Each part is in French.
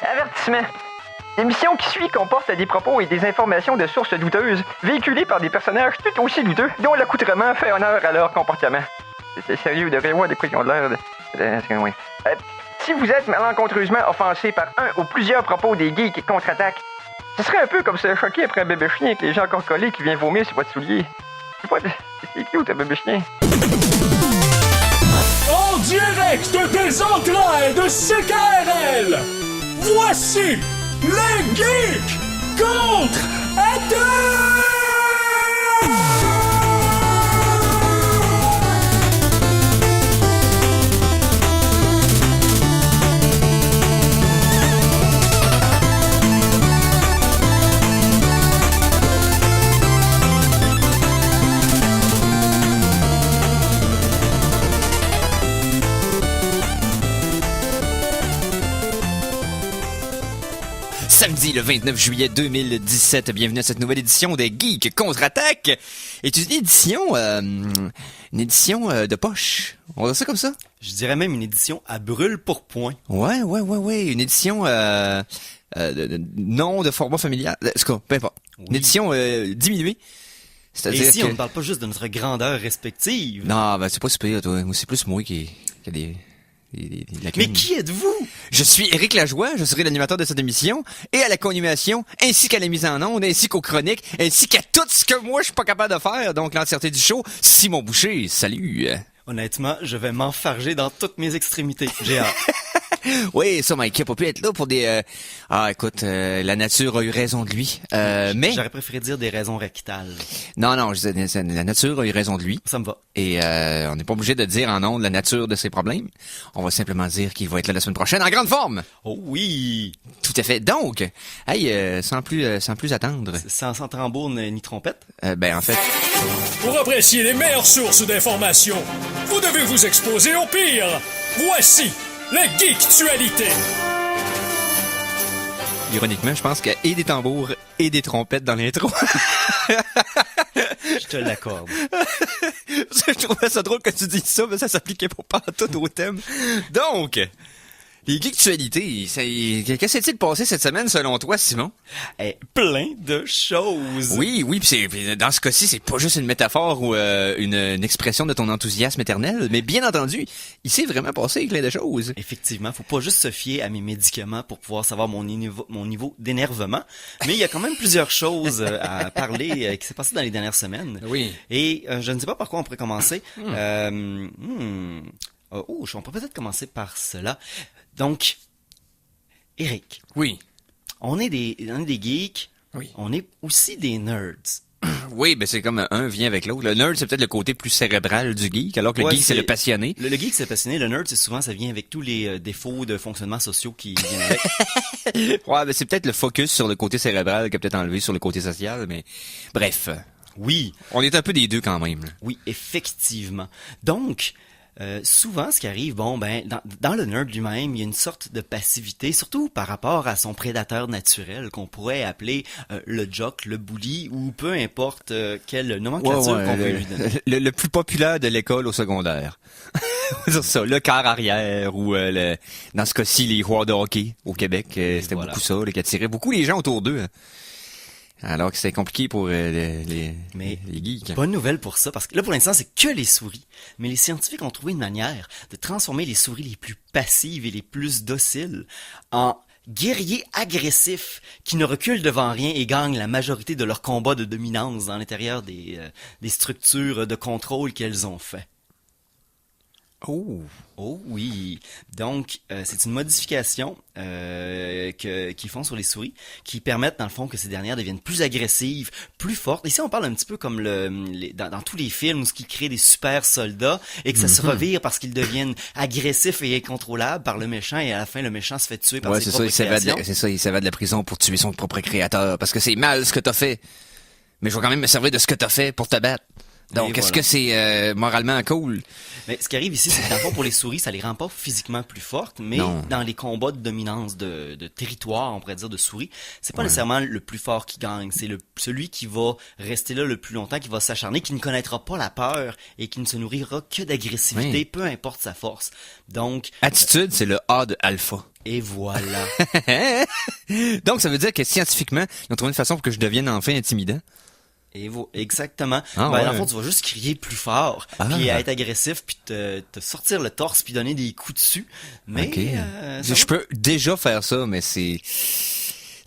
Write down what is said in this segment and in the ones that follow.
Avertissement. L'émission qui suit comporte des propos et des informations de sources douteuses, véhiculées par des personnages tout aussi douteux, dont l'accoutrement fait honneur à leur comportement. C'est sérieux, de rien voir de quoi ils ont l'air de... si vous êtes malencontreusement offensé par un ou plusieurs propos des geeks contre-attaque, ce serait un peu comme se choquer après un bébé chien avec les gens encore collés qui vient vomir sur votre soulier. C'est cute, un bébé chien. En direct des entrailles de CKRL, voici les geeks contre-attaque! Samedi le 29 juillet 2017, bienvenue à cette nouvelle édition des Geeks Contre-Attaque. Et une édition, de poche. On va dire ça comme ça? Je dirais même une édition à brûle pour point. Ouais, une édition, non de format familial. Peu importe. Oui. Une édition diminuée. C'est-à-dire ici, on ne parle pas juste de notre grandeur respective. Non, ben c'est pas super, toi. C'est plus moi qui a des... Mais qui êtes-vous? Je suis Éric Lajoie, je serai l'animateur de cette émission, et à la co-animation, ainsi qu'à la mise en onde, ainsi qu'aux chroniques, ainsi qu'à tout ce que moi je suis pas capable de faire, donc l'entièreté du show, Simon Boucher, salut! Honnêtement, je vais m'enfarger dans toutes mes extrémités, j'ai hâte. Oui, ça, Mike, pas pu être là pour des... écoute, la nature a eu raison de lui, mais... J'aurais préféré dire des raisons rectales. Non, je disais, la nature a eu raison de lui. Ça me va. Et on n'est pas obligé de dire en ondes la nature de ses problèmes. On va simplement dire qu'il va être là la semaine prochaine en grande forme. Oh oui! Tout à fait. Donc, sans plus attendre... Sans tambour ni trompette? En fait... Pour apprécier les meilleures sources d'informations, vous devez vous exposer au pire. Voici les Geektualités. Ironiquement, je pense qu'il y a et des tambours et des trompettes dans l'intro. Je te l'accorde. Je trouvais ça drôle que tu dises ça, mais ça s'appliquait pas tout au thème. Donc, les Geektualités, qu'est-ce qui s'est-il passé cette semaine selon toi, Simon? Plein de choses. Oui, puis dans ce cas-ci, c'est pas juste une métaphore ou une expression de ton enthousiasme éternel, mais bien entendu, il s'est vraiment passé plein de choses. Effectivement, faut pas juste se fier à mes médicaments pour pouvoir savoir mon niveau d'énervement, mais il y a quand même plusieurs choses à parler qui s'est passé dans les dernières semaines. Oui. Et je ne sais pas par quoi on pourrait commencer. On peut peut-être commencer par cela. Donc, Éric. Oui. On est des geeks. Oui. On est aussi des nerds. Oui, c'est comme un vient avec l'autre. Le nerd, c'est peut-être le côté plus cérébral du geek, alors que le geek, c'est le passionné. Le geek, c'est le passionné. Le nerd, c'est souvent, ça vient avec tous les défauts de fonctionnement sociaux qui viennent avec. Ouais, c'est peut-être le focus sur le côté cérébral qui a peut-être enlevé sur le côté social, mais bref. Oui. On est un peu des deux quand même. Là. Oui, effectivement. Donc... souvent, ce qui arrive, dans le nerd lui-même, il y a une sorte de passivité, surtout par rapport à son prédateur naturel, qu'on pourrait appeler le jock, le bully, ou peu importe quelle nomenclature qu'on peut lui donner. Le plus populaire de l'école au secondaire. C'est ça, le quart arrière, ou dans ce cas-ci, les joueurs de hockey au Québec, c'était beaucoup ça, qui attirait beaucoup les gens autour d'eux. Alors que c'est compliqué pour les geeks. Bonne nouvelle pour ça, parce que là, pour l'instant, c'est que les souris. Mais les scientifiques ont trouvé une manière de transformer les souris les plus passives et les plus dociles en guerriers agressifs qui ne reculent devant rien et gagnent la majorité de leur combat de dominance dans l'intérieur des structures de contrôle qu'elles ont fait. Oh oui. Donc, c'est une modification qu'ils font sur les souris qui permettent, dans le fond, que ces dernières deviennent plus agressives, plus fortes. Ici, on parle un petit peu comme dans tous les films où ce qui crée des super soldats et que ça se revire parce qu'ils deviennent agressifs et incontrôlables par le méchant et à la fin, le méchant se fait tuer par ses propres créations. C'est ça, il s'évade de la prison pour tuer son propre créateur parce que c'est mal ce que t'as fait. Mais je vais quand même me servir de ce que t'as fait pour te battre. Donc, est-ce que c'est moralement cool? Mais ce qui arrive ici, c'est que dans le fond, pour les souris, ça les rend pas physiquement plus fortes, mais dans les combats de dominance de territoire, on pourrait dire, de souris, c'est pas nécessairement le plus fort qui gagne, c'est celui qui va rester là le plus longtemps, qui va s'acharner, qui ne connaîtra pas la peur et qui ne se nourrira que d'agressivité, peu importe sa force. Donc... Attitude, c'est le A de alpha. Et voilà. Donc, ça veut dire que scientifiquement, ils ont trouvé une façon pour que je devienne enfin intimidant. Exactement. Ah, Dans ouais. le fond, tu vas juste crier plus fort, puis être agressif, puis te sortir le torse, puis donner des coups dessus. Mais Ok. ça Je va. peux déjà faire ça, mais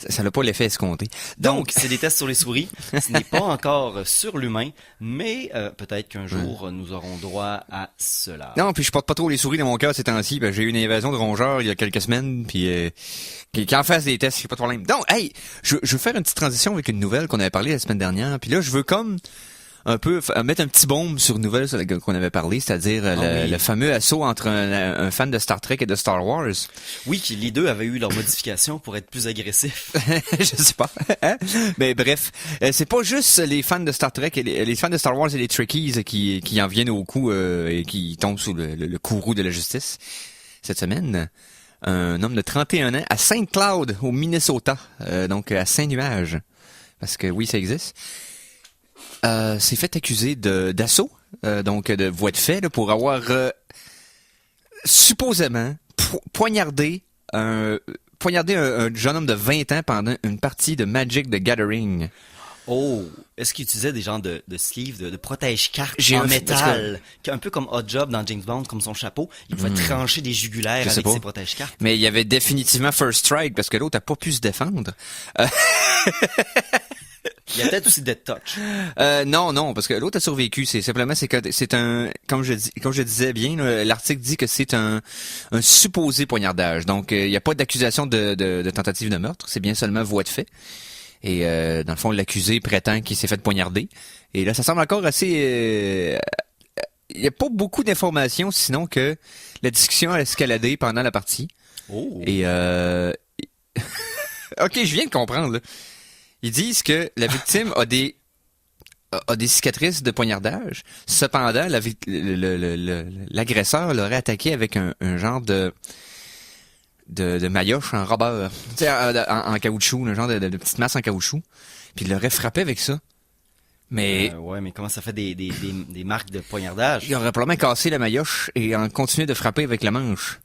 ça n'a pas l'effet escompté. Donc, c'est des tests sur les souris. Ce n'est pas encore sur l'humain, mais peut-être qu'un jour, nous aurons droit à cela. Non, puis je porte pas trop les souris dans mon cœur ces temps-ci. Ben, j'ai eu une invasion de rongeurs il y a quelques semaines, puis qui en fasse des tests, j'ai pas de problème. Donc, hey, je veux faire une petite transition avec une nouvelle qu'on avait parlé la semaine dernière, puis là, je veux comme un peu mettre un petit baume sur une nouvelle sur laquelle qu'on avait parlé, c'est-à-dire oui. le fameux assaut entre un fan de Star Trek et de Star Wars. Oui, les deux avaient eu leur modification pour être plus agressifs. Je sais pas. Hein? Mais bref, c'est pas juste les fans de Star Trek, et les fans de Star Wars et les Trekkies qui en viennent au coup et qui tombent sous le courroux de la justice. Cette semaine, un homme de 31 ans à Saint Cloud, au Minnesota, donc à Saint-Nuage, parce que oui, ça existe, s'est fait accuser d'assaut, donc de voie de fait, là, pour avoir supposément poignardé un jeune homme de 20 ans pendant une partie de Magic the Gathering. Oh, est-ce qu'il utilisait des genres de sleeves, de protège-cartes J'ai en un- métal, un peu comme Hot Job dans James Bond, comme son chapeau, il pouvait trancher des jugulaires Je sais avec pas. ses protège-cartes. Mais il y avait définitivement First Strike parce que l'autre a pas pu se défendre. Il y a peut-être aussi Dead Touch. Non, parce que l'autre a survécu. C'est un, comme je disais bien, là, l'article dit que c'est un supposé poignardage. Donc, il n'y a pas d'accusation de tentative de meurtre. C'est bien seulement voie de fait. Et dans le fond, l'accusé prétend qu'il s'est fait poignarder. Et là, ça semble encore assez. Il n'y a pas beaucoup d'informations, sinon que la discussion a escaladé pendant la partie. Oh. Et ok, je viens de comprendre. Là. Ils disent que la victime a des cicatrices de poignardage. Cependant, l'agresseur l'aurait attaqué avec un genre de maillotche en rubber, tu sais, en caoutchouc, un genre de petite masse en caoutchouc. Puis il l'aurait frappé avec ça. Mais Ouais, mais comment ça fait des marques de poignardage? il aurait probablement cassé la maillotche et en continué de frapper avec la manche.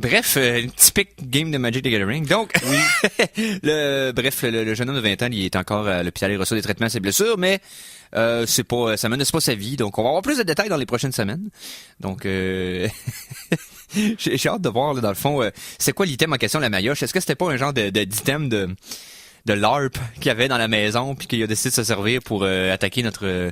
Bref, une typique game de Magic the Gathering. Donc, oui. le jeune homme de 20 ans, il est encore à l'hôpital, il reçoit des traitements à ses blessures, mais ça menace pas sa vie. Donc, on va avoir plus de détails dans les prochaines semaines. Donc, j'ai hâte de voir, là, dans le fond, c'est quoi l'item en question, la maillotche? Est-ce que c'était pas un genre d'item de LARP qu'il y avait dans la maison, puis qu'il a décidé de se servir pour attaquer notre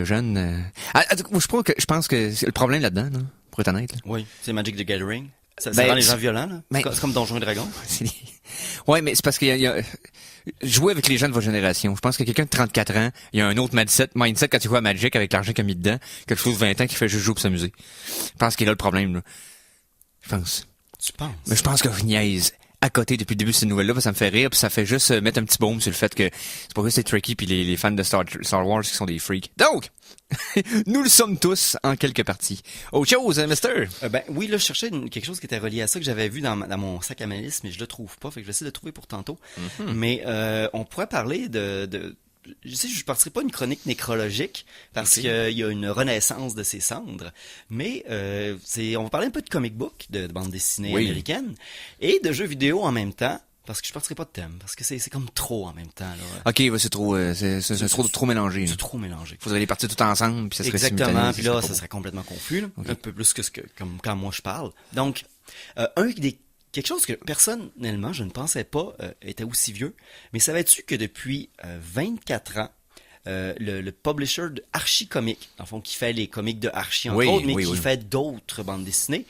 jeune... Je pense que c'est le problème là-dedans, là, pour être honnête. Là. Oui, c'est Magic the Gathering. Ça Ben, rend les gens violents, là. ben- C'est comme Donjons et Dragons. Ouais, mais c'est parce qu'il y a jouer avec les jeunes de votre génération. Je pense que quelqu'un de 34 ans, il y a un autre mindset quand il joue à Magic avec l'argent qu'il a mis dedans, quelque chose de 20 ans qui fait juste jouer pour s'amuser. Je pense qu'il a le problème, là. Je pense. Tu penses? Mais je pense que je niaise à côté depuis le début de cette nouvelle-là, parce que ça me fait rire, puis ça fait juste mettre un petit baume sur le fait que c'est pas juste les Trekkies puis les fans de Star Wars qui sont des freaks. Donc, nous le sommes tous en quelque partie. Autre chose, mister? Ben oui, là, je cherchais quelque chose qui était relié à ça que j'avais vu dans mon sac à malice, mais je le trouve pas, fait que je vais essayer de le trouver pour tantôt. Mais on pourrait parler je sais, je partirai pas une chronique nécrologique parce qu'il y a une renaissance de ces cendres, mais on va parler un peu de comic book, de bande dessinée américaine et de jeux vidéo en même temps. Parce que je partirai pas de thème, parce que c'est comme trop en même temps. Là. Ok, ouais, c'est trop mélangé. C'est trop mélangé. Faudrait les partir tout ensemble, puis ça serait Exactement, simultané, puis ça là, serait ça pas serait complètement confus, là. Okay. Un peu plus que comme quand moi je parle. Donc, quelque chose que personnellement, je ne pensais pas était aussi vieux, mais savais-tu que depuis 24 ans, le publisher de Archie Comics, dans le fond, qui fait les comics de Archie entre autres, mais qui fait d'autres bandes dessinées,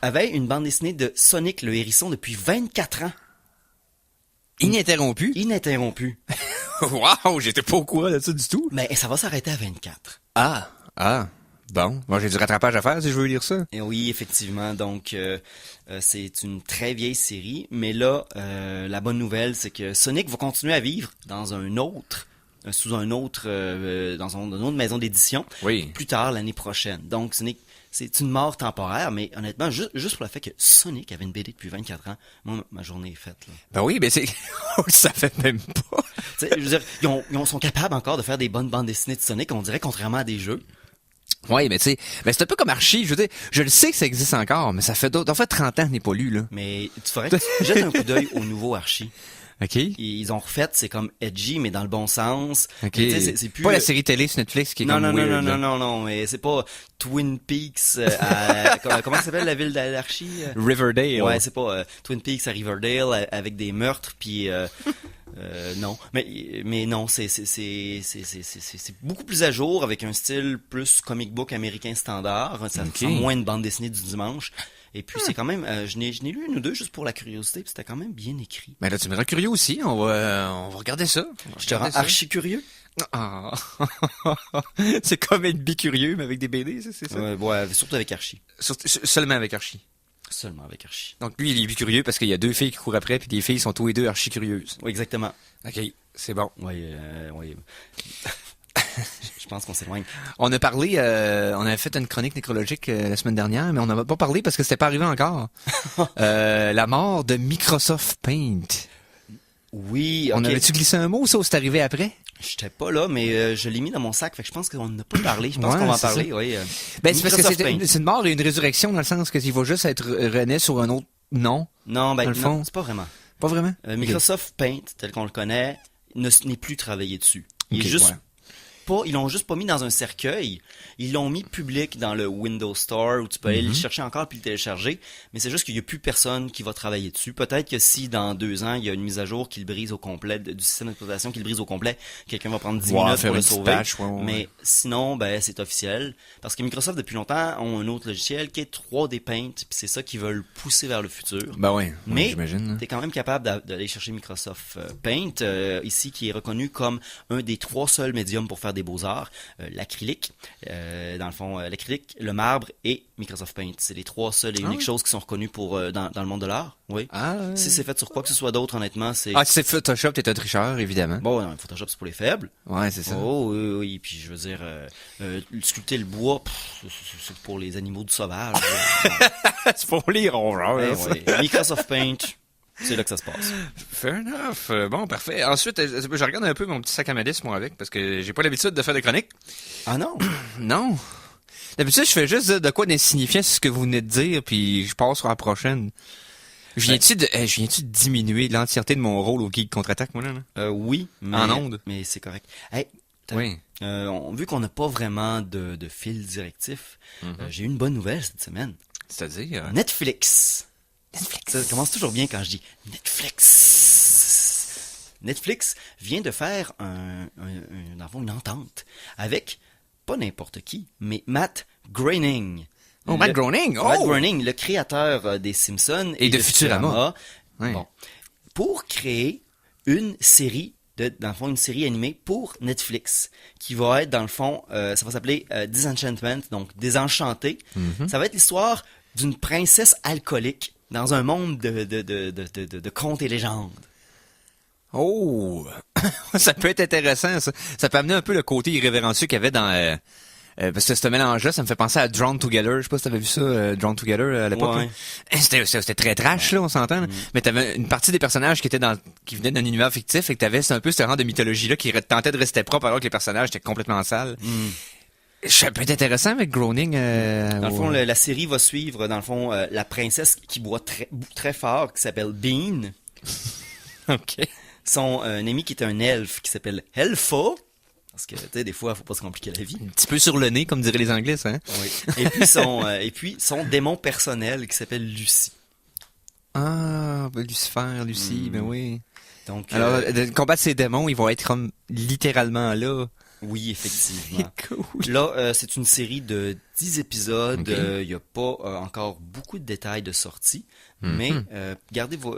avait une bande dessinée de Sonic le Hérisson depuis 24 ans. Ininterrompu? Ininterrompu. Wow, j'étais pas au courant de ça du tout. Mais ça va s'arrêter à 24. Bon. Moi, j'ai du rattrapage à faire si je veux lire ça. Et oui, effectivement. Donc, c'est une très vieille série. Mais là, la bonne nouvelle, c'est que Sonic va continuer à vivre dans un autre, dans une autre maison d'édition. Oui. Plus tard, l'année prochaine. Donc, c'est une mort temporaire, mais honnêtement, juste pour le fait que Sonic avait une BD depuis 24 ans, moi, ma journée est faite. Là. Ben oui, mais c'est... ça fait même pas. Tu sais, je veux dire, ils sont capables encore de faire des bonnes bandes dessinées de Sonic, on dirait, contrairement à des jeux. Ouais, mais tu sais, ben c'est un peu comme Archie, je veux dire, je le sais que ça existe encore, mais ça fait 30 ans que je n'ai pas lu, là. Mais tu ferais que tu jettes un coup d'œil au nouveau Archie. OK? Ils ont refait, c'est comme edgy, mais dans le bon sens. OK. Mais tu sais, c'est plus pas la série télé sur Netflix qui est comme weird, là. non, mais c'est pas Twin Peaks comment ça s'appelle la ville d'Archie? Riverdale. Ouais, c'est pas Twin Peaks à Riverdale avec des meurtres puis non, mais non, c'est beaucoup plus à jour avec un style plus comic book américain standard. Ça ressemble moins une bande dessinée du dimanche. Et puis c'est quand même, je n'ai lu une ou deux juste pour la curiosité, puis c'était quand même bien écrit. Ben là, tu me rends curieux aussi. On va regarder ça. Je te rends archi curieux. Ah. C'est comme être bicurieux, mais avec des BD, c'est ça? Ouais, surtout avec Archie. Seulement avec Archie. Seulement avec Archie. Donc lui, il est bicurieux parce qu'il y a 2 filles qui courent après, puis les filles sont tous les 2 archi curieuses. Oui, exactement. OK, c'est bon. Oui. Je pense qu'on s'éloigne. On a parlé, on avait fait une chronique nécrologique la semaine dernière, mais on n'a pas parlé parce que c'était pas arrivé encore. La mort de Microsoft Paint. Oui, On avait-tu glissé un mot, ça, ou c'est arrivé après? J'étais pas là, mais je l'ai mis dans mon sac, fait que je pense qu'on n'a pas parlé. Je pense qu'on va en parler, oui. Ben, c'est parce que c'est une mort et une résurrection, dans le sens qu'il va juste être rené sur un autre nom. Non, non, c'est pas vraiment. Pas vraiment? Microsoft Paint, tel qu'on le connaît, n'est plus travaillé dessus. Il est juste ils l'ont juste pas mis dans un cercueil. Ils l'ont mis public dans le Windows Store où tu peux aller le chercher encore puis le télécharger. Mais c'est juste qu'il y a plus personne qui va travailler dessus. Peut-être que si dans 2 ans, il y a une mise à jour qui le brise au complet, du système d'exploitation qui le brise au complet, quelqu'un va prendre 10 minutes pour le sauver. Mais sinon, ben, c'est officiel. Parce que Microsoft, depuis longtemps, ont un autre logiciel qui est 3D Paint. Puis c'est ça qu'ils veulent pousser vers le futur. Ben oui, mais j'imagine. T'es quand même capable d'aller chercher Microsoft Paint, ici, qui est reconnu comme un des 3 seuls médiums pour faire des beaux-arts, l'acrylique, dans le fond, l'acrylique, le marbre et Microsoft Paint. C'est les 3 seules et uniques choses qui sont reconnues pour dans le monde de l'art. Oui. Si c'est fait sur quoi que ce soit d'autre, honnêtement, c'est... Ah, si c'est Photoshop, t'es un tricheur, évidemment. Bon, non, Photoshop, c'est pour les faibles. Ouais, c'est ça. Oh, oui. Puis, je veux dire, sculpter le bois, c'est pour les animaux du sauvage. C'est pour les rongeurs. Microsoft Paint... C'est là que ça se passe. Fair enough. Bon, parfait. Ensuite, je regarde un peu mon petit sac à malice, moi, avec, parce que j'ai pas l'habitude de faire des chroniques. Ah non? Non. D'habitude, je fais juste de quoi d'insignifiant sur ce que vous venez de dire, puis je passe sur la prochaine. Je viens-tu de diminuer l'entièreté de mon rôle au Geek Contre-Attaque, moi, là? Oui. Mais, en ondes. Mais c'est correct. Hey, oui. Vu qu'on n'a pas vraiment de fil directif, j'ai eu une bonne nouvelle cette semaine. C'est-à-dire? Netflix. Ça commence toujours bien quand je dis Netflix. Netflix vient de faire une entente avec, pas n'importe qui, mais Matt Groening. Matt Groening! Matt Groening, le créateur des Simpsons et de Futurama. Oui. Bon, pour créer une série dans le fond, une série animée pour Netflix, qui va être, dans le fond, ça va s'appeler Disenchantment, donc Désenchanté. Ça va être l'histoire d'une princesse alcoolique dans un monde de contes et légendes. Oh! Ça peut être intéressant, ça. Ça peut amener un peu le côté irrévérencieux qu'il y avait dans... parce que ce mélange-là, ça me fait penser à Drawn Together. Je sais pas si t'avais vu ça, Drawn Together, à l'époque. Ouais. C'était très trash, là, on s'entend. Mais t'avais une partie des personnages qui venaient d'un univers fictif et que t'avais un peu ce rang de mythologie-là qui tentait de rester propre alors que les personnages étaient complètement sales. Ça peut être intéressant avec Groening. Dans le fond, la série va suivre, dans le fond, la princesse qui boit très fort, qui s'appelle Bean. OK. Son ami qui est un elfe, qui s'appelle Elfo. Parce que, tu sais, des fois, faut pas se compliquer la vie. Un petit peu sur le nez, comme diraient les Anglais, ça, hein? Oui. Et puis, son démon personnel, qui s'appelle Lucie. Ah, Lucifer, Lucie, ben oui. Donc, alors, de combattre ces démons, ils vont être comme littéralement là. Oui, effectivement. Cool. Là, c'est une série de 10 épisodes. Okay. Il y a pas encore beaucoup de détails de sortie. Mais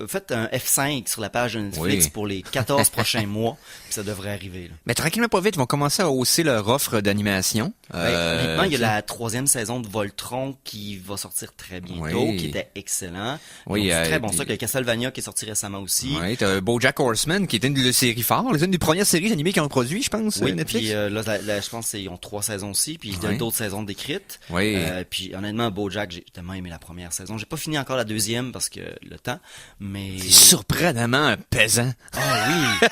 faites un F5 sur la page de Netflix pour les 14 prochains mois. Puis ça devrait arriver. Là. Mais tranquillement pas vite, ils vont commencer à hausser leur offre d'animation. Honnêtement, il y a la 3e saison de Voltron qui va sortir très bientôt, qui était excellent. Oui, c'est très bon ça, que Castlevania qui est sorti récemment aussi. Oui, t'as BoJack Horseman qui était une de séries fortes, une des premières séries animées qu'ils ont produit, je pense, Netflix. Puis là, je pense qu'ils ont 3 saisons aussi, puis ils donnent d'autres saisons décrites. Oui. Puis honnêtement, BoJack, j'ai tellement aimé la première saison. J'ai pas fini encore la 2e parce que le temps, mais... C'est surprenamment pesant. Ah oui!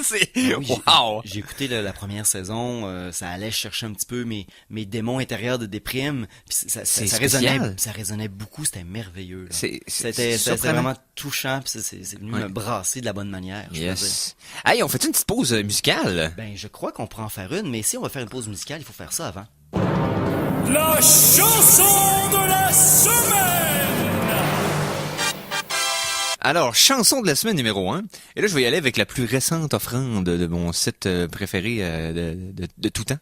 C'est... Oui, Wow! j'ai écouté la première saison, ça allait chercher un petit peu mes démons intérieurs de déprime, puis C'est ça résonnait beaucoup, c'était merveilleux. Là. C'était C'était vraiment touchant, puis c'est venu me brasser de la bonne manière, je veux dire. Yes. Hey, on fait une petite pause musicale? Ben, je crois qu'on pourrait en faire une, mais si on va faire une pause musicale, il faut faire ça avant. La chanson de la semaine! Alors, chanson de la semaine numéro 1. Et là, je vais y aller avec la plus récente offrande de mon site préféré de tout temps,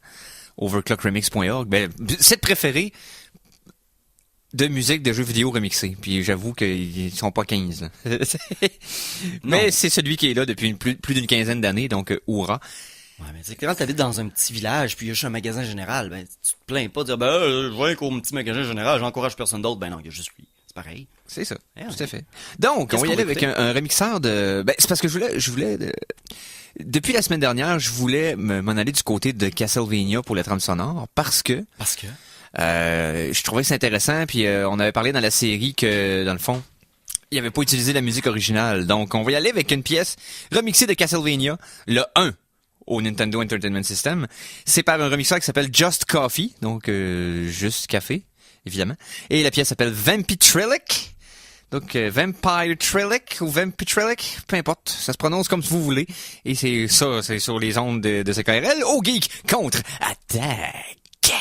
overclockremix.org. Ben, site préféré de musique de jeux vidéo remixés. Puis j'avoue qu'ils sont pas 15. Mais c'est celui qui est là depuis plus d'une quinzaine d'années, donc Oura. Ouais, mais tu sais, quand t'habites dans un petit village, puis il y a juste un magasin général, ben, tu te plains pas de dire, je vais au petit magasin général, j'encourage personne d'autre. Ben non, il y a juste lui. C'est pareil. C'est ça, ouais. tout à fait. Donc, on va y aller avec un remixeur de... Ben, c'est parce que je voulais depuis la semaine dernière, je voulais m'en aller du côté de Castlevania pour la trame sonore, parce que je trouvais que c'est intéressant, puis on avait parlé dans la série que, dans le fond, il avait pas utilisé la musique originale. Donc, on va y aller avec une pièce remixée de Castlevania, le 1 au Nintendo Entertainment System. C'est par un remixeur qui s'appelle Just Coffee, donc juste café, évidemment. Et la pièce s'appelle Vampitrillic. Donc, Vampire Trillic ou Vampitrillic, peu importe, ça se prononce comme vous voulez. Et c'est ça, c'est sur les ondes de CKRL. Au Geek contre Attaque.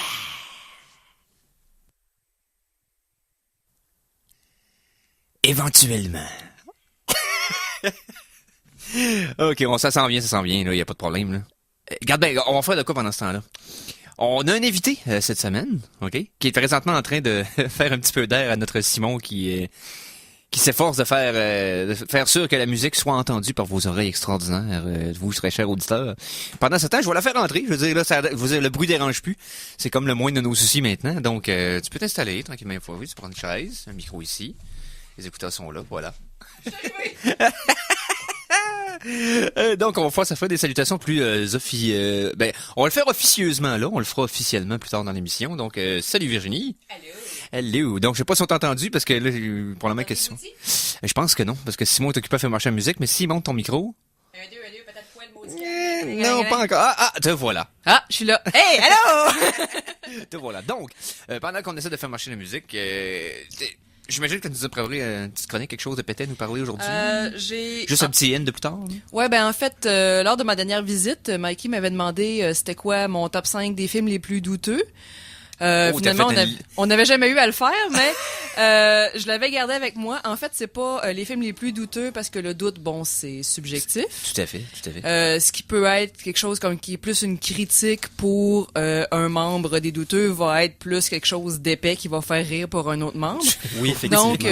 Éventuellement. Ok, bon, ça s'en vient, là, y a pas de problème, là. Regarde bien, on va faire de quoi pendant ce temps-là? On a un invité cette semaine, ok, qui est présentement en train de faire un petit peu d'air à notre Simon qui s'efforce de faire sûr que la musique soit entendue par vos oreilles extraordinaires, vous, très chers auditeurs. Pendant ce temps, je vais la faire entrer. Je veux dire, là, le bruit dérange plus. C'est comme le moins de nos soucis maintenant. Donc, tu peux t'installer tranquillement. Oui, tu prends une chaise, un micro ici. Les écouteurs sont là, voilà. Donc, on va faire des salutations plus ben, on va le faire officieusement là, on le fera officiellement plus tard dans l'émission. Donc, salut Virginie. Hello. Donc, je sais pas si on t'a entendu parce que là, pour la même question. Je pense que non, parce que Simon est occupé à faire marcher la musique, mais s'il monte ton micro. Un, deux, peut-être poil maudit. Non, pas encore. Te voilà. Ah, je suis là. Hey, allô! Te voilà. Donc, pendant qu'on essaie de faire marcher la musique, j'imagine que tu nous as préparé une petite chronique, quelque chose de pété à nous parler aujourd'hui. Juste un petit N de plus tard. Là. Ouais, ben en fait, lors de ma dernière visite, Mikey m'avait demandé c'était quoi mon top 5 des films les plus douteux. Finalement, on n'avait jamais eu à le faire, mais je l'avais gardé avec moi. En fait, c'est pas les films les plus douteux parce que le doute, bon, c'est subjectif. Tout à fait. Ce qui peut être quelque chose comme qui est plus une critique pour un membre des douteux va être plus quelque chose d'épais qui va faire rire pour un autre membre. Oui, effectivement. Donc,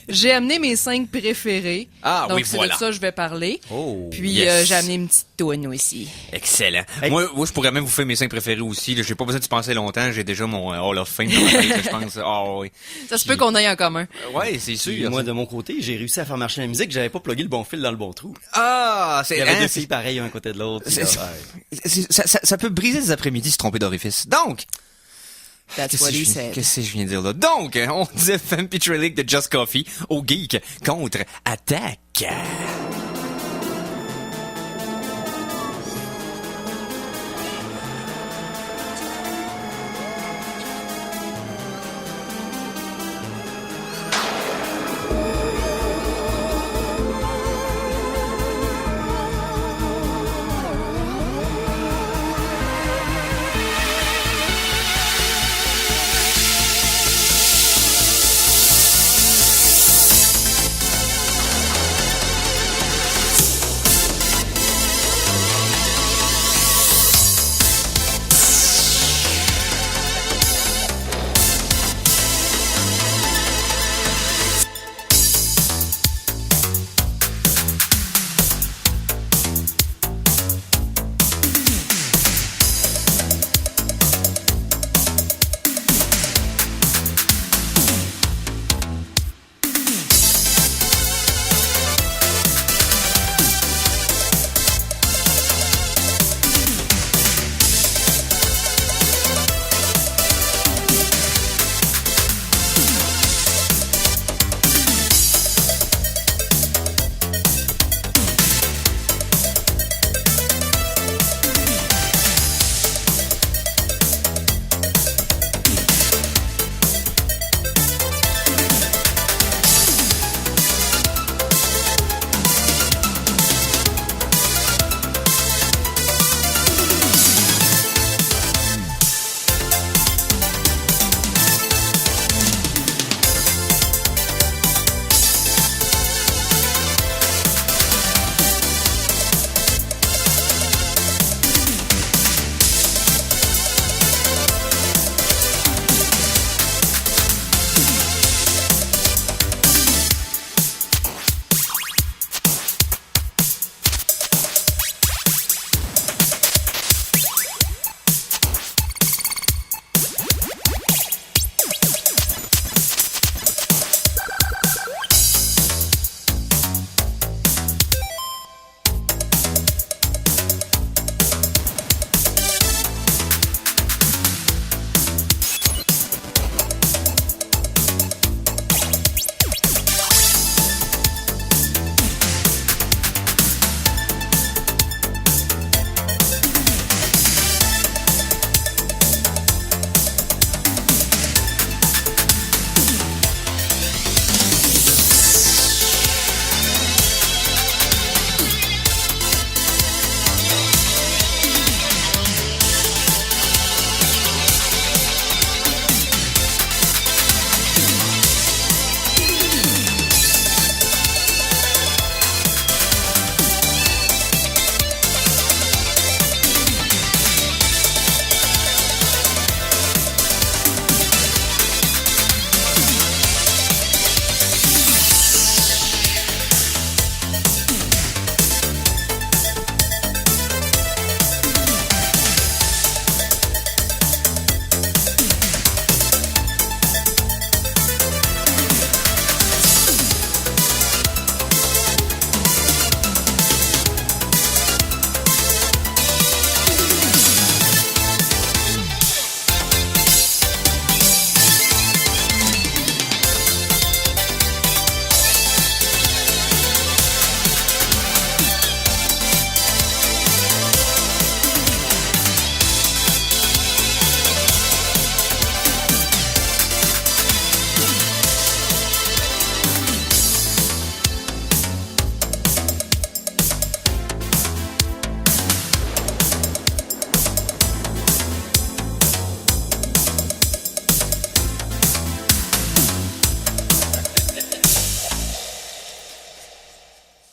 j'ai amené mes 5 préférés. Ah donc, oui, c'est voilà. de ça que je vais parler. Oh, puis yes. j'ai amené une petite toune aussi. Excellent. Hey. Moi, je pourrais même vous faire mes 5 préférés aussi. J'ai pas besoin de penser longtemps. J'ai déjà mon Hall of Fame dans ma tête, je pense. Oui. Ça se peut qu'on aille en commun. Ouais, c'est sûr. Moi, de mon côté, j'ai réussi à faire marcher la musique. J'avais pas plugué le bon fil dans le bon trou. Ah, il y avait deux filles pareilles un côté de l'autre. Ça peut briser des après-midi se tromper d'orifice. Donc, Qu'est-ce que je viens de dire là? Donc, on disait Vampitrillic de Just Coffee au Geek contre Attaque.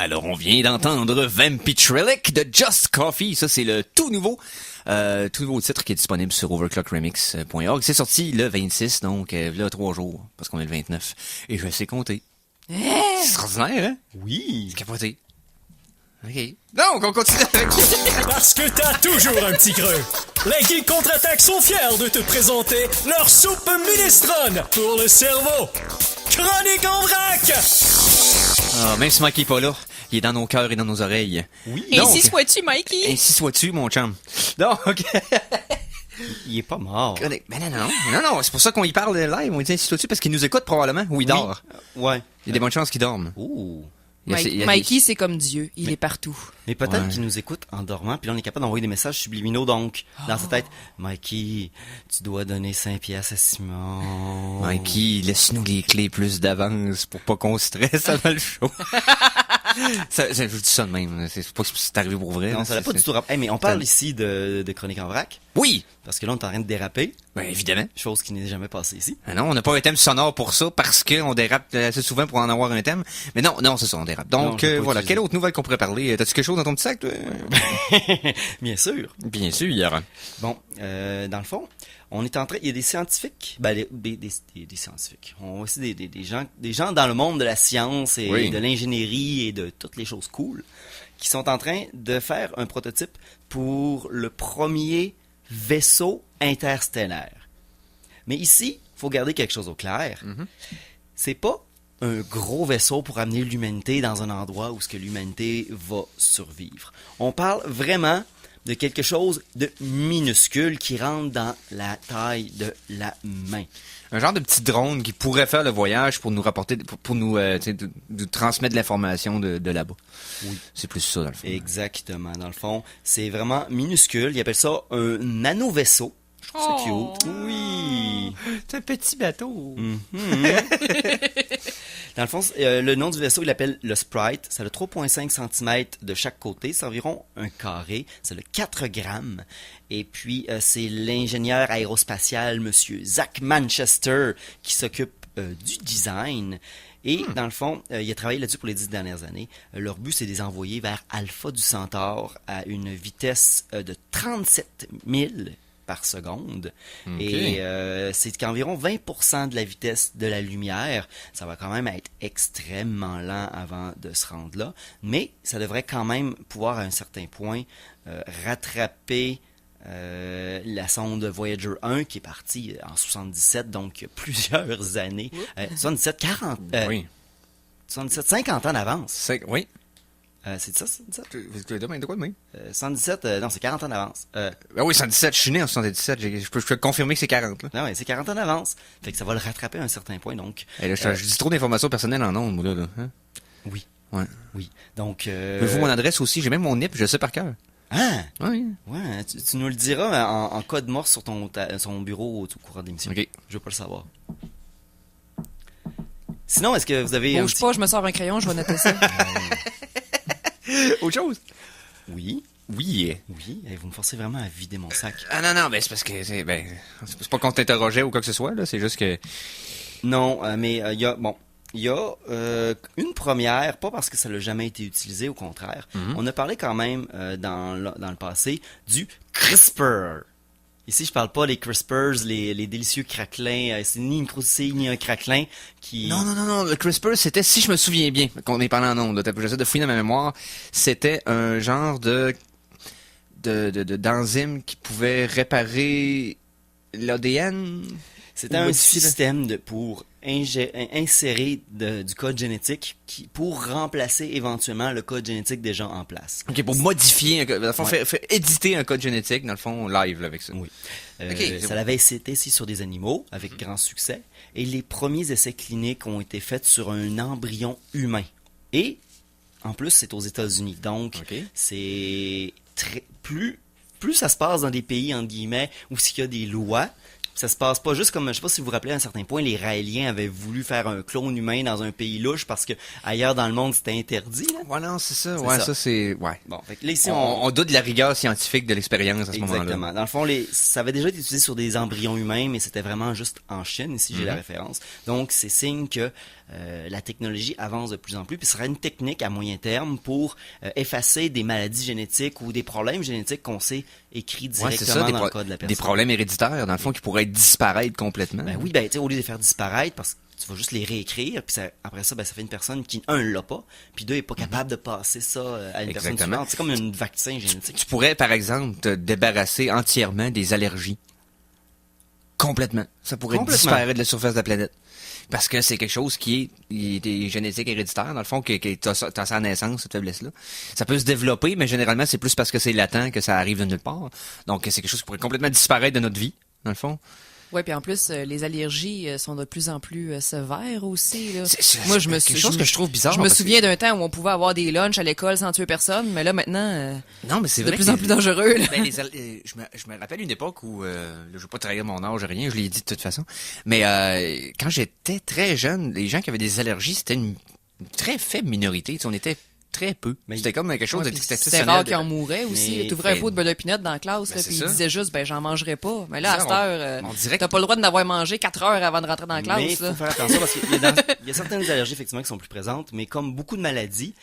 Alors, on vient d'entendre Vampirellic de Just Coffee. Ça, c'est le tout nouveau titre qui est disponible sur overclockremix.org. C'est sorti le 26, donc là, 3 jours, parce qu'on est le 29. Et je sais compter. C'est extraordinaire, hein? Oui. C'est capoté. OK. Donc, on continue avec... Parce que t'as toujours un petit creux. Les Geeks Contre-Attaque sont fiers de te présenter leur soupe minestrone pour le cerveau. Chronique en vrac! Ah, même si Mikey est pas là, il est dans nos cœurs et dans nos oreilles. Oui. Ainsi sois-tu, Mikey. Ainsi sois-tu, mon chum. Donc... Il est pas mort. Mais non, c'est pour ça qu'on y parle live. On dit ainsi sois-tu parce qu'il nous écoute probablement ou il dort. Ouais. Il y a des bonnes chances qu'il dorme. Ouh. Mikey, c'est comme Dieu. Il est partout. Mais peut-être Ouais. qu'il nous écoute en dormant, puis là, on est capable d'envoyer des messages subliminaux, donc, dans sa tête. Mikey, tu dois donner 5 piastres à Simon. Mikey, laisse-nous les clés plus d'avance pour pas qu'on stresse avant le show. Je dis ça de même. C'est pas que c'est arrivé pour vrai. Non, là, ça l'a pas du tout rappelé. Hey, mais on parle ici de Chronique en vrac, Oui! parce que là, on est en train de déraper, Ben, évidemment. chose qui n'est jamais passée ici. Ah non, on n'a pas un thème sonore pour ça parce qu'on dérape assez souvent pour en avoir un thème. Mais non, c'est ça, on dérape. Donc, Non, je vais pas voilà. utiliser. Quelle autre nouvelle qu'on pourrait parler? T'as-tu quelque chose dans ton petit sac, toi? Bien sûr. Bien sûr. Bon, dans le fond, on est en train, il y a des scientifiques, ben, des scientifiques. On voit aussi des gens dans le monde de la science et Oui. de l'ingénierie et de toutes les choses cool qui sont en train de faire un prototype pour le premier vaisseau interstellaire. Mais ici, faut garder quelque chose au clair. C'est pas un gros vaisseau pour amener l'humanité dans un endroit où ce que l'humanité va survivre. On parle vraiment de quelque chose de minuscule qui rentre dans la taille de la main. Un genre de petit drone qui pourrait faire le voyage pour nous rapporter, pour nous, tu sais, nous transmettre de l'information de là-bas. Oui. C'est plus ça, dans le fond. Exactement. Dans le fond, c'est vraiment minuscule. Ils appellent ça un nano-vaisseau. Je trouve ça cute. Oui. C'est un petit bateau. Dans le fond, le nom du vaisseau, il l'appelle le Sprite. Ça a 3,5 cm de chaque côté. C'est environ un carré. Ça a 4 grammes. Et puis, c'est l'ingénieur aérospatial, monsieur Zach Manchester, qui s'occupe du design. Et dans le fond, il a travaillé là-dessus pour les 10 dernières années. Leur but, c'est de les envoyer vers Alpha du Centaure à une vitesse de 37 000 par seconde. Et c'est qu'environ 20% de la vitesse de la lumière. Ça va quand même être extrêmement lent avant de se rendre là. Mais ça devrait quand même pouvoir, à un certain point, rattraper la sonde Voyager 1 qui est partie en 77, donc plusieurs années. 77, 40... Oui. 77, 50 ans d'avance. Oui. C'est ça, 77? De quoi de même? 77, non, c'est 40 ans d'avance. Ah oui, 117, je suis né en 77. Je peux confirmer que c'est 40, là. Non, ouais, c'est 40 ans d'avance. Fait que ça va le rattraper à un certain point, donc. Et là, je dis trop d'informations personnelles en ondes, moi, là. Hein? Oui. Ouais. Oui. Donc. Veux-vous mon adresse aussi? J'ai même mon NIP, je le sais par cœur. Ah! Oui. Ouais, tu nous le diras en code morse sur son bureau au courant de l'émission. OK. Je veux pas le savoir. Sinon, est-ce que vous avez. Bouge pas, je me sors un crayon, je vais noter ça. Autre chose? Oui. Oui. Oui. Vous me forcez vraiment à vider mon sac. Ah non, ben c'est parce que c'est pas qu'on t'interrogeait ou quoi que ce soit, là. C'est juste que... Non, mais il y a. Bon. Il y a une première, pas parce que ça n'a jamais été utilisé, au contraire. On a parlé quand même dans le passé du CRISPR. Ici, je parle pas des CRISPRs, les délicieux craquelins. C'est ni une croustille ni un craquelin qui... Non. Le CRISPR, c'était, si je me souviens bien, qu'on est parlé en ondes, j'essaie de fouiller dans ma mémoire, c'était un genre d'enzyme qui pouvait réparer l'ADN. C'était un système pour insérer du code génétique pour remplacer éventuellement le code génétique déjà en place. OK, pour modifier, dans le fond, faire éditer un code génétique, dans le fond, live, là, avec ça. Oui. Ok, ça l'avait été testé sur des animaux avec grand succès. Et les premiers essais cliniques ont été faits sur un embryon humain. Et, en plus, c'est aux États-Unis. Donc, c'est plus ça se passe dans des pays, entre guillemets, où il y a des lois, ça se passe pas juste comme, je sais pas si vous vous rappelez à un certain point, les Raéliens avaient voulu faire un clone humain dans un pays louche parce que ailleurs dans le monde c'était interdit. Là. Ouais, non, c'est ça. Ouais, ça c'est... Ouais. Bon, fait que là, ici, on doute de la rigueur scientifique de l'expérience à ce moment-là. Exactement. Dans le fond, ça avait déjà été utilisé sur des embryons humains, mais c'était vraiment juste en Chine. Ici, j'ai la référence. Donc, c'est signe que la technologie avance de plus en plus, puis ce sera une technique à moyen terme pour effacer des maladies génétiques ou des problèmes génétiques qu'on sait écrits directement dans le code de la personne. Des problèmes héréditaires, dans le fond, qui pourraient disparaître complètement. Ben oui, ben tu sais, au lieu de les faire disparaître, parce que tu vas juste les réécrire, puis après ça, ben ça fait une personne qui, un, l'a pas, puis deux, est pas capable de passer ça à une personne suivante. C'est comme un vaccin génétique. Tu pourrais, par exemple, te débarrasser entièrement des allergies. Complètement. Ça pourrait disparaître de la surface de la planète. Parce que c'est quelque chose qui est génétique héréditaire, dans le fond, que t'as ça à naissance, cette faiblesse-là. Ça peut se développer, mais généralement, c'est plus parce que c'est latent que ça arrive de nulle part. Donc, c'est quelque chose qui pourrait complètement disparaître de notre vie, dans le fond. Ouais, puis en plus, les allergies sont de plus en plus sévères aussi. Là. Moi, je me quelque chose que je trouve bizarre. Je me souviens d'un temps où on pouvait avoir des lunchs à l'école sans tuer personne, mais là maintenant, non, mais c'est vrai de plus en plus dangereux. Là. Ben, je me rappelle une époque où, je veux pas trahir mon âge, rien, je l'ai dit de toute façon, mais quand j'étais très jeune, les gens qui avaient des allergies, c'était une très faible minorité. Tu sais, on était très peu. Mais c'était comme quelque chose d'exceptionnel. C'était rare qu'ils en mouraient aussi. Tu ouvrais un pot de beurre de pinot dans la classe, puis ils disaient juste, ben j'en mangerai pas. Mais là, à cette heure, t'as pas le droit d'en avoir mangé 4 heures avant de rentrer dans la classe. Mais il faut faire attention parce qu'il y a certaines allergies effectivement qui sont plus présentes, mais comme beaucoup de maladies,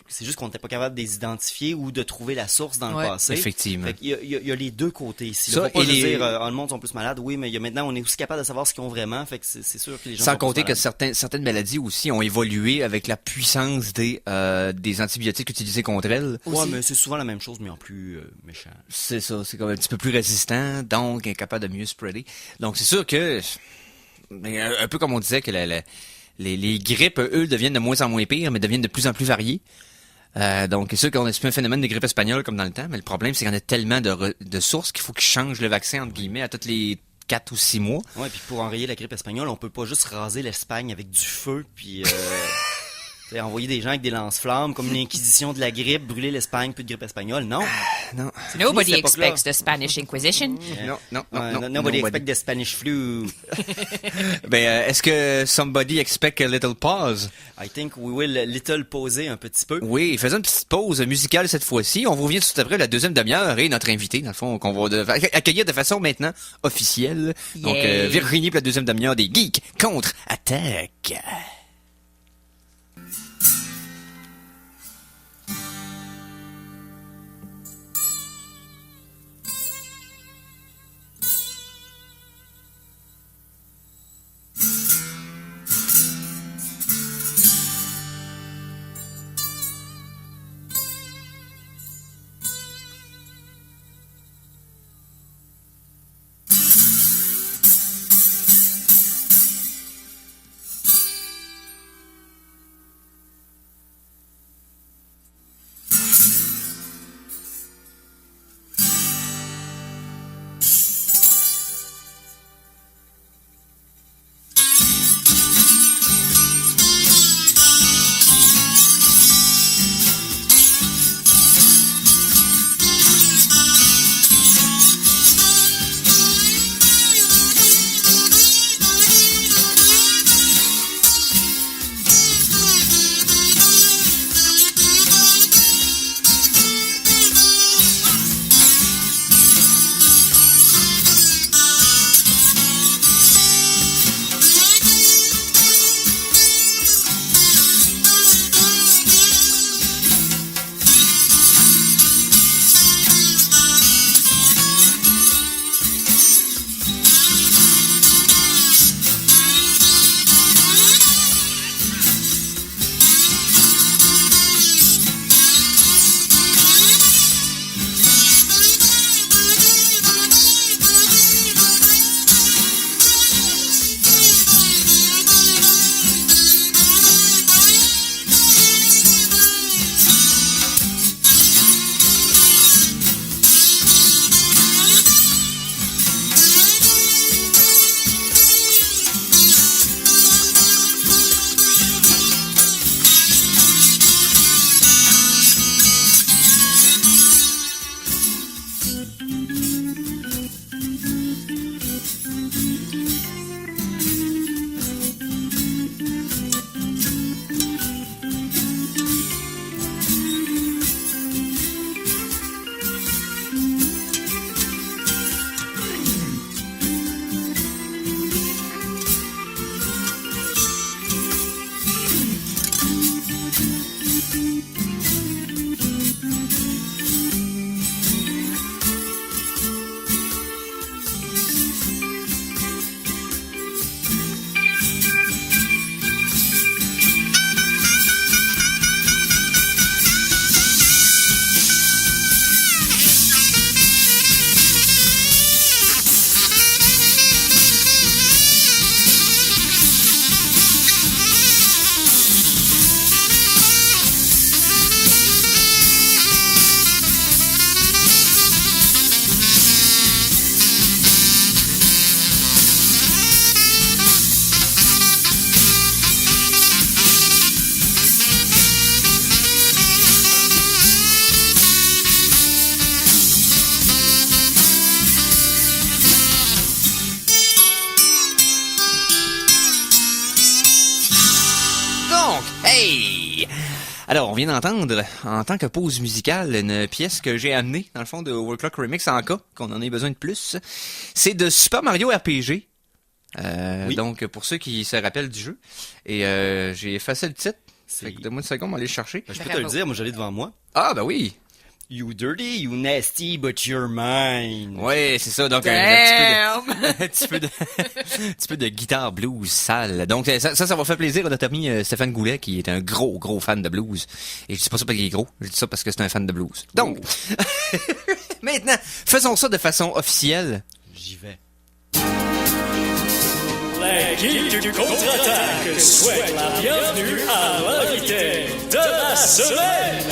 c'est juste qu'on n'était pas capable de les identifier ou de trouver la source dans le passé. Effectivement. Il y a les deux côtés ici. Ça, faut pas juste dire, le monde sont plus malades. Oui, mais maintenant, on est aussi capable de savoir ce qu'ils ont vraiment. Fait que c'est sûr que les gens sans compter que certaines maladies aussi ont évolué avec la puissance des antibiotiques utilisés contre elles. Ouais, mais c'est souvent la même chose, mais en plus méchant. C'est ça, c'est comme un petit peu plus résistant, donc incapable de mieux spreader. Donc c'est sûr que, un peu comme on disait que les grippes, eux, deviennent de moins en moins pires, mais deviennent de plus en plus variées. Donc c'est sûr qu'on a un phénomène de grippe espagnole comme dans le temps, mais le problème c'est qu'il y en a tellement de sources qu'il faut qu'ils changent le vaccin, entre guillemets, à toutes les 4 ou 6 mois. Ouais, puis pour enrayer la grippe espagnole, on peut pas juste raser l'Espagne avec du feu, puis... envoyer des gens avec des lance-flammes, comme une inquisition de la grippe, brûler l'Espagne, puis de grippe espagnole. Non. Non. Nobody expects the Spanish Inquisition. Non. Nobody expects the Spanish flu. Ben, est-ce que somebody expect a little pause? I think we will little pauser un petit peu. Oui, faisons une petite pause musicale cette fois-ci. On vous revient tout après la deuxième demi-heure et notre invité, dans le fond, qu'on va accueillir de façon maintenant officielle. Donc, Virginie pour la deuxième demi-heure des Geeks contre-attaque. Hey! Alors, on vient d'entendre, en tant que pause musicale, une pièce que j'ai amenée, dans le fond, de Overclock Remix en cas, qu'on en ait besoin de plus. C'est de Super Mario RPG. Oui. Donc, pour ceux qui se rappellent du jeu. Et j'ai effacé le titre. Fait que donne-moi une seconde, on va aller le chercher. Je peux te le dire, moi, je l'ai devant moi. Ah, ben oui! You dirty, you nasty, but you're mine. Ouais, c'est ça. Donc, un petit peu de guitare blues sale. Donc, ça va faire plaisir à notre ami Stéphane Goulet, qui est un gros fan de blues. Et je dis pas ça parce qu'il est gros, je dis ça parce que c'est un fan de blues. Donc, maintenant, faisons ça de façon officielle. J'y vais. Les geeks du contre-attaque souhaitent la bienvenue à l'invité de la semaine.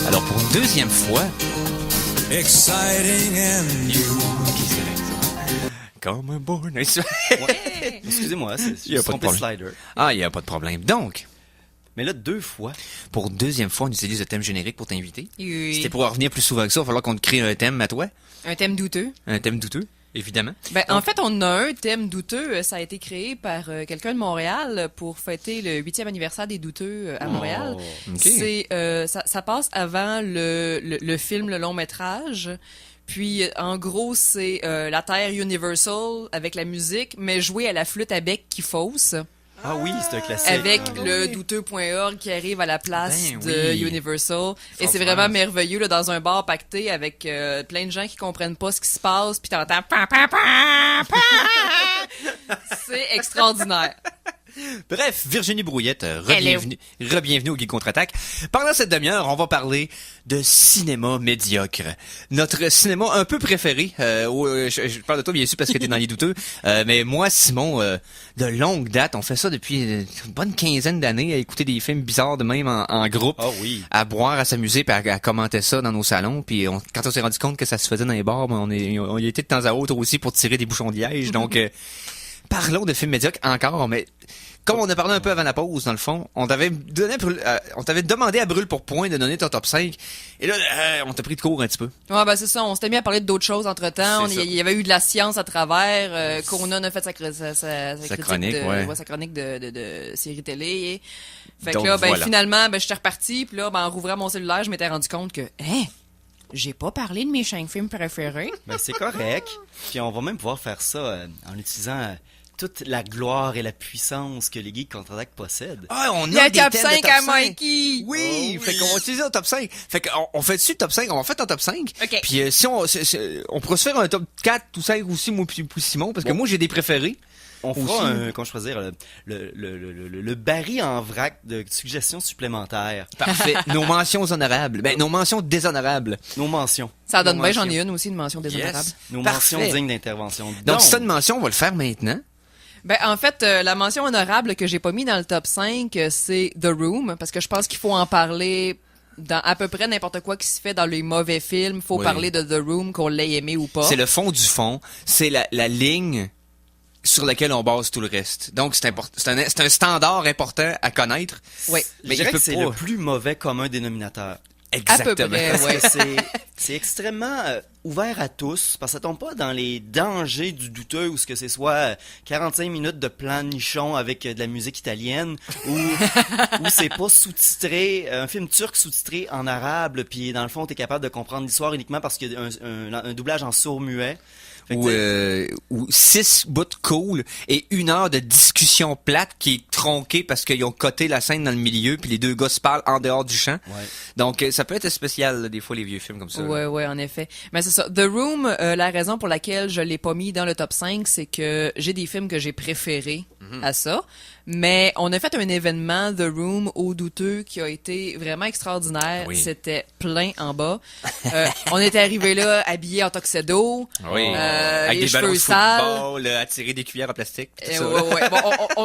Alors, pour une deuxième fois... Exciting and new. Comme un born... Ouais. Excusez-moi, c'est trompé de slider. Ah, il n'y a pas de problème. Donc... Mais là, 2 fois. Pour une deuxième fois, on utilise le thème générique pour t'inviter. Oui. C'était pour revenir plus souvent que ça, il va falloir qu'on te crée un thème à toi. Un thème douteux. Un thème douteux, évidemment. Ben, en fait, on a un thème douteux. Ça a été créé par quelqu'un de Montréal pour fêter le 8e anniversaire des douteux à Montréal. Okay. C'est, ça passe avant le film, le long métrage. Puis, en gros, c'est la Terre Universal avec la musique, mais jouée à la flûte à bec qui fausse. Ah oui, c'est un classique. Avec le douteux.org qui arrive à la place de Universal. Et c'est vraiment merveilleux, là, dans un bar pacté avec plein de gens qui comprennent pas ce qui se passe, puis t'entends pa, pa, pa, pa. C'est extraordinaire. Bref, Virginie Brouillette, re-bienvenue au Geek Contre-Attaque. Pendant cette demi-heure, on va parler de cinéma médiocre. Notre cinéma un peu préféré. Je parle de toi bien sûr parce que t'es dans les douteux. Mais moi, Simon, de longue date, on fait ça depuis une bonne quinzaine d'années, à écouter des films bizarres de même en groupe. Oh oui. À boire, à s'amuser, puis à commenter ça dans nos salons. Puis quand on s'est rendu compte que ça se faisait dans les bars, on y était de temps à autre aussi pour tirer des bouchons de liège. Donc, parlons de films médiocres encore, mais comme on a parlé un peu avant la pause, dans le fond, on t'avait demandé à brûle pour point de donner ton top 5. Et là, on t'a pris de court un petit peu. Ouais, ben c'est ça. On s'était mis à parler d'autres choses entre-temps. Il y avait eu de la science à travers. Conan a fait sa chronique, sa chronique de série télé. Fait donc, que là, voilà. finalement, j'étais reparti. Puis là, en rouvrant mon cellulaire, je m'étais rendu compte que, j'ai pas parlé de mes 5 films préférés. Ben, c'est correct. Puis on va même pouvoir faire ça en utilisant toute la gloire et la puissance que les Geeks Contre-Attaque possèdent. Ah, on Il y a a un des top thèmes 5 de top à 5. Mikey! Oui, fait qu'on va utiliser le top 5. Fait qu'on fait dessus le top 5, on va faire ton top 5. OK. Puis si on pourrait se faire un top 4 ou 5 aussi, moi puis Simon, parce que moi j'ai des préférés. On fera comment choisir le baril en vrac de suggestions supplémentaires. Parfait. Nos mentions honorables. Ben, nos mentions déshonorables. Nos mentions. Ça donne Nos bien, j'en mentions. ai une aussi, une mention déshonorable. Yes. Nos Parfait. mentions dignes d'intervention. Donc, si t'as une mention, on va le faire maintenant. Ben, en fait, la mention honorable que j'ai pas mis dans le top 5, c'est The Room, parce que je pense qu'il faut en parler dans à peu près n'importe quoi qui se fait dans les mauvais films. Faut Oui. parler de The Room, qu'on l'ait aimé ou pas. C'est le fond du fond. C'est la ligne sur laquelle on base tout le reste. Donc, c'est un standard important à connaître. Oui. Mais Je dirais il peut que c'est pas. le plus mauvais commun dénominateur. Exactement. À peu près, Parce ouais. que c'est extrêmement ouvert à tous, parce que ça tombe pas dans les dangers du douteux ou ce que c'est soit 45 minutes de plan nichon avec de la musique italienne ou c'est pas sous-titré, un film turc sous-titré en arabe, puis dans le fond t'es capable de comprendre l'histoire uniquement parce qu'il y a un doublage en sourd-muet. Fait que Ou 6 bouts cool et 1 heure de discussion plate qui est tronquée parce qu'ils ont coté la scène dans le milieu puis les deux gars se parlent en dehors du champ. Ouais. Donc, ça peut être spécial, là, des fois, les vieux films comme ça. Ouais, en effet. Mais c'est ça. The Room, la raison pour laquelle je l'ai pas mis dans le top 5, c'est que j'ai des films que j'ai préférés à ça. Mais on a fait un événement, The Room, au douteux, qui a été vraiment extraordinaire. Oui. C'était plein en bas. On était arrivés là, habillés en tuxedo. Oui. Avec les des ballons cheveux de sales. football, à tirer des cuillères en plastique. Tout ça, Ouais, là. ouais. Bon,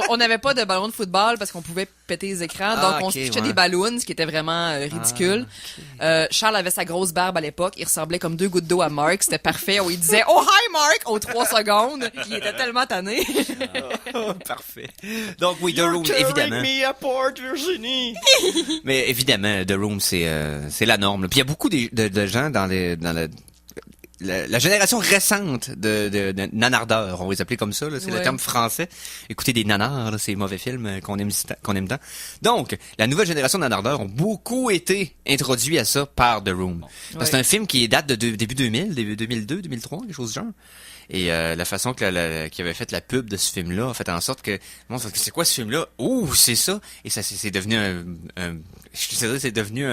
on n'avait pas de ballon de football parce qu'on pouvait péter les écrans. Ah, Donc, on ok, se pitchait ouais. des ballons, ce qui était vraiment ridicule. Charles avait sa grosse barbe à l'époque. Il ressemblait comme 2 gouttes d'eau à Mark. C'était parfait. Il disait « Oh, hi, Mark! » aux 3 secondes. Puis il était tellement tanné. Parfait. Donc, oui, The Room, évidemment. me apart, Virginie! Mais évidemment, The Room, c'est la norme. Puis il y a beaucoup de gens la génération récente de nanardeurs, on va les appeler comme ça, là, c'est le terme français. Écoutez, des nanards, là, ces mauvais films qu'on aime tant. Donc, la nouvelle génération de nanardeurs ont beaucoup été introduits à ça par The Room. C'est un film qui date de début 2000, début 2002, 2003, quelque chose du genre. Et la façon qui avait fait la pub de ce film-là a fait en sorte que bon, c'est quoi ce film-là? Ouh, c'est ça. Et ça c'est devenu c'est devenu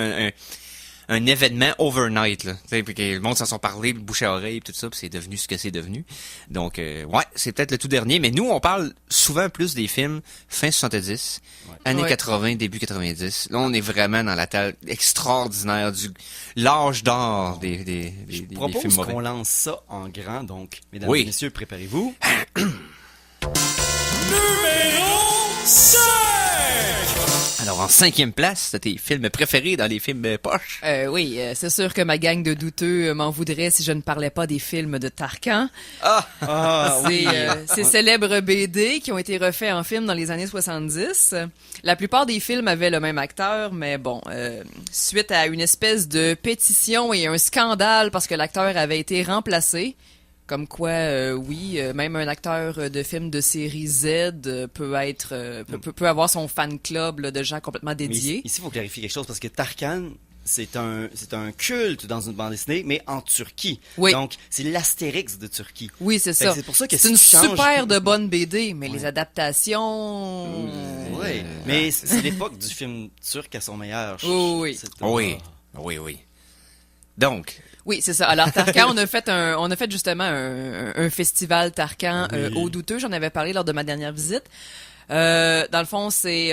un événement overnight, là. Puis que le monde s'en sont parlé, bouche à oreille, tout ça, puis c'est devenu ce que c'est devenu. Donc, ouais, c'est peut-être le tout dernier, mais nous, on parle souvent plus des films fin 70, années 80, début 90. Là, on est vraiment dans la table extraordinaire l'âge d'or des films mauvais. Je propose qu'on lance ça en grand, donc, mesdames et messieurs, préparez-vous. Numéro 5! Alors, en 5e place, c'est tes films préférés dans les films poches? Oui, c'est sûr que ma gang de douteux m'en voudrait si je ne parlais pas des films de Tarkan. Ces célèbres BD qui ont été refaits en film dans les années 70. La plupart des films avaient le même acteur, mais bon, suite à une espèce de pétition et un scandale parce que l'acteur avait été remplacé, comme quoi, même un acteur de film de série Z peut avoir son fan club là, de gens complètement dédiés. Mais ici, il faut clarifier quelque chose parce que Tarkan, c'est un culte dans une bande dessinée, mais en Turquie. Oui. Donc, c'est l'Astérix de Turquie. Oui, c'est ça. C'est pour ça que c'est une super de bonne BD, mais les adaptations... Oui, mais c'est l'époque du film turc à son meilleur. Oui. Donc... Oui, c'est ça. Alors Tarkan, on a fait justement un festival Tarkan aux douteux. J'en avais parlé lors de ma dernière visite. Dans le fond, c'est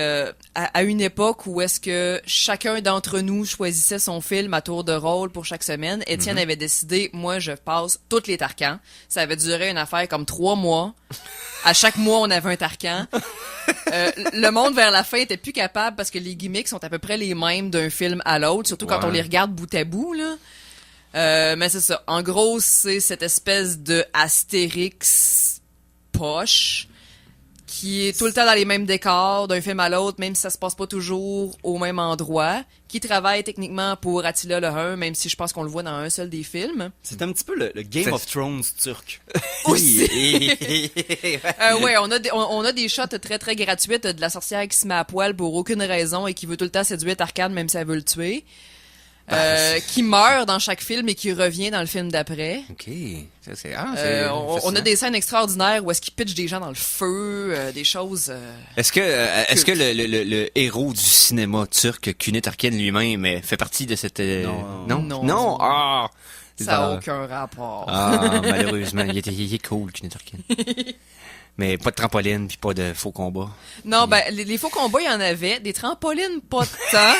à une époque où est-ce que chacun d'entre nous choisissait son film à tour de rôle pour chaque semaine. Étienne avait décidé, moi, je passe toutes les Tarkans. Ça avait duré une affaire comme 3 mois. À chaque mois, on avait un Tarkan. Le monde, vers la fin, était plus capable parce que les gimmicks sont à peu près les mêmes d'un film à l'autre, surtout quand on les regarde bout à bout, là. Mais c'est ça. En gros, c'est cette espèce de Astérix poche qui est tout le temps dans les mêmes décors d'un film à l'autre, même si ça se passe pas toujours au même endroit, qui travaille techniquement pour Attila le Hun, même si je pense qu'on le voit dans un seul des films. C'est un petit peu le Game of Thrones turc. Aussi. Ouais, on a des shots très très gratuites de la sorcière qui se met à poil pour aucune raison et qui veut tout le temps séduire Tarkan même si elle veut le tuer. Qui meurt dans chaque film et qui revient dans le film d'après. OK. On a des scènes extraordinaires où est-ce qu'il pitch des gens dans le feu, des choses... Est-ce que le héros du cinéma turc, Cüneyt Arkın lui-même, fait partie de cette... Non. Ah! Ça n'a aucun rapport. Ah, malheureusement. Il est cool, Cüneyt Arkın. Mais pas de trampoline puis pas de faux combats. Non, les faux combats, il y en avait. Des trampolines, pas tant.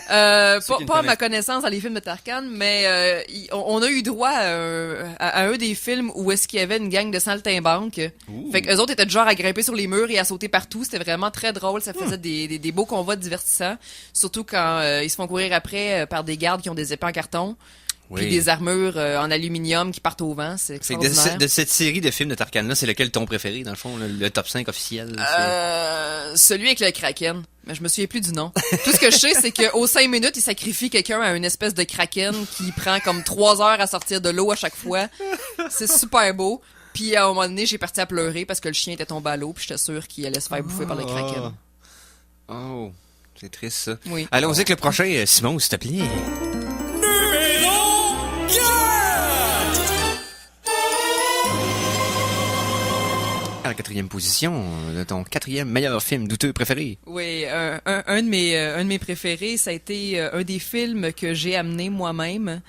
Pas à ma connaissance dans les films de Tarkan, mais on a eu droit à un des films où est-ce qu'il y avait une gang de saltimbanques. Fait qu'eux autres étaient du genre à grimper sur les murs et à sauter partout. C'était vraiment très drôle. Ça faisait des beaux convois divertissants. Surtout quand ils se font courir après par des gardes qui ont des épées en carton. Puis des armures en aluminium qui partent au vent, c'est extraordinaire. De cette série de films de Tarkan-là, c'est lequel ton préféré, dans le fond, le top 5 officiel? Celui avec le Kraken. Mais je me souviens plus du nom. Tout ce que je sais, c'est qu'aux 5 minutes, il sacrifie quelqu'un à une espèce de Kraken qui prend comme 3 heures à sortir de l'eau à chaque fois. C'est super beau. Puis à un moment donné, j'ai parti à pleurer parce que le chien était tombé à l'eau puis j'étais sûre qu'il allait se faire bouffer par le Kraken. Oh, c'est triste ça. Oui. Allons-y avec le prochain, Simon, s'il te plaît. À la 4e position, ton 4e meilleur film douteux préféré. Oui, un de mes préférés, ça a été un des films que j'ai amené moi-même.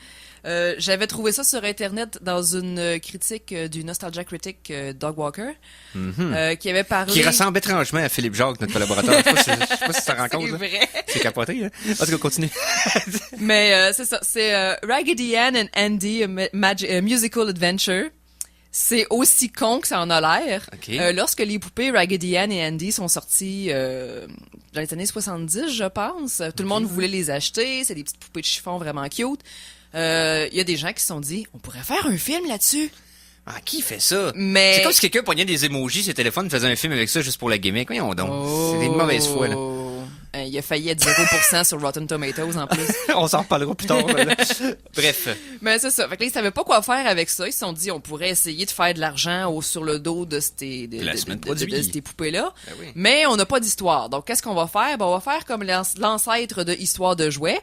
J'avais trouvé ça sur Internet dans une critique du Nostalgia Critic Doug Walker, qui avait parlé... Qui ressemble étrangement à Philippe Jacques, notre collaborateur. Je sais pas si ça rend compte. C'est vrai. C'est capoté, hein? En tout cas, continue. Mais c'est ça, c'est Raggedy Ann and Andy, a Musical Adventure. C'est aussi con que ça en a l'air. Okay. Lorsque les poupées Raggedy Ann et Andy sont sorties dans les années 70, je pense, tout le monde voulait les acheter. C'est des petites poupées de chiffon vraiment cute. Il y a des gens qui se sont dit, on pourrait faire un film là-dessus. Ah, qui fait ça? Mais... C'est comme si quelqu'un pognait des emojis sur ses téléphones, faisait un film avec ça juste pour la gimmick. Voyons donc. C'est des mauvaises fois, là. Il il a failli être 0% sur Rotten Tomatoes en plus. On s'en reparlera plus tard. Bref. Mais c'est ça. Fait que là, ils savaient pas quoi faire avec ça. Ils se sont dit, on pourrait essayer de faire de l'argent sur le dos de ces poupées-là. Ben oui. Mais on n'a pas d'histoire. Donc, qu'est-ce qu'on va faire? Ben, on va faire comme l'ancêtre de Histoire de jouets.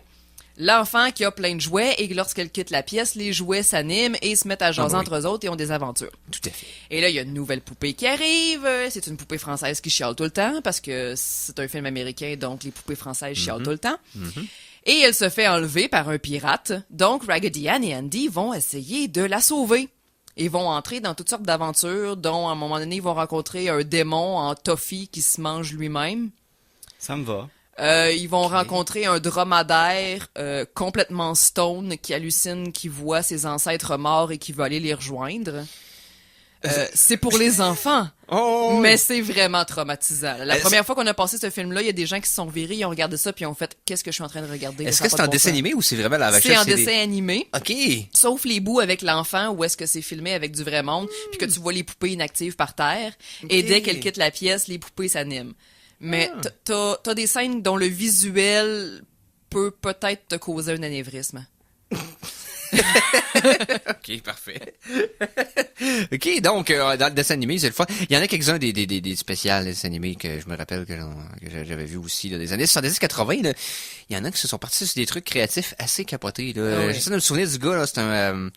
L'enfant qui a plein de jouets et lorsqu'elle quitte la pièce, les jouets s'animent et se mettent à jaser entre eux autres et ont des aventures. Tout à fait. Et là, il y a une nouvelle poupée qui arrive. C'est une poupée française qui chiale tout le temps parce que c'est un film américain, donc les poupées françaises chialent tout le temps. Et elle se fait enlever par un pirate. Donc, Raggedy Ann et Andy vont essayer de la sauver. Ils vont entrer dans toutes sortes d'aventures, dont à un moment donné, ils vont rencontrer un démon en toffee qui se mange lui-même. Ça me va. Ils vont rencontrer un dromadaire complètement stone qui hallucine, qui voit ses ancêtres morts et qui veut aller les rejoindre. C'est pour les enfants, mais c'est vraiment traumatisant. La première fois qu'on a passé ce film-là, il y a des gens qui se sont virés, ils ont regardé ça puis ils ont fait « Qu'est-ce que je suis en train de regarder? » Est-ce que c'est en dessin animé ou c'est vraiment la C'est en dessin animé. OK. Sauf les bouts avec l'enfant où est-ce que c'est filmé avec du vrai monde puis que tu vois les poupées inactives par terre. Et dès qu'elle quitte la pièce, les poupées s'animent. Mais t'as des scènes dont le visuel peut peut-être te causer un anévrisme. OK, parfait. OK, donc, dans le dessin animé, c'est le fun. Il y en a quelques-uns des spéciales dessins animés que je me rappelle que j'avais vu aussi, là, des années 70-80, là. Il y en a qui se sont partis sur des trucs créatifs assez capotés, là. J'essaie de me souvenir du gars, là, c'est un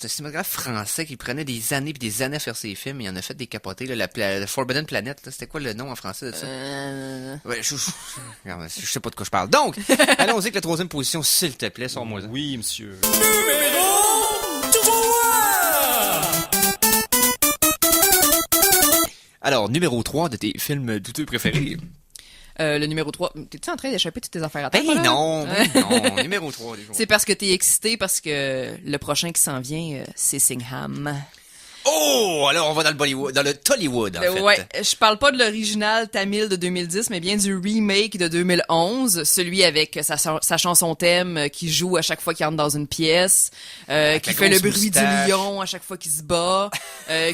cinématographe français qui prenait des années et des années à faire ses films. Il en a fait des capotés. Là, la Forbidden Planet, là, c'était quoi le nom en français de ça? Ouais, je sais pas de quoi je parle. Donc, allons-y avec la troisième position, s'il te plaît, sors-moi ça. Oui, monsieur. Numéro 3! Alors, numéro 3 de tes films douteux préférés. Le numéro 3, t'es-tu en train d'échapper toutes tes affaires à terre? Non, numéro 3. C'est parce que t'es excité parce que le prochain qui s'en vient, c'est Singham. Oh, alors on va dans le Bollywood, dans le Tollywood, en fait. Ouais, je parle pas de l'original tamil de 2010, mais bien du remake de 2011, celui avec sa chanson thème qui joue à chaque fois qu'il entre dans une pièce, qui fait le bruit du lion à chaque fois qu'il se bat,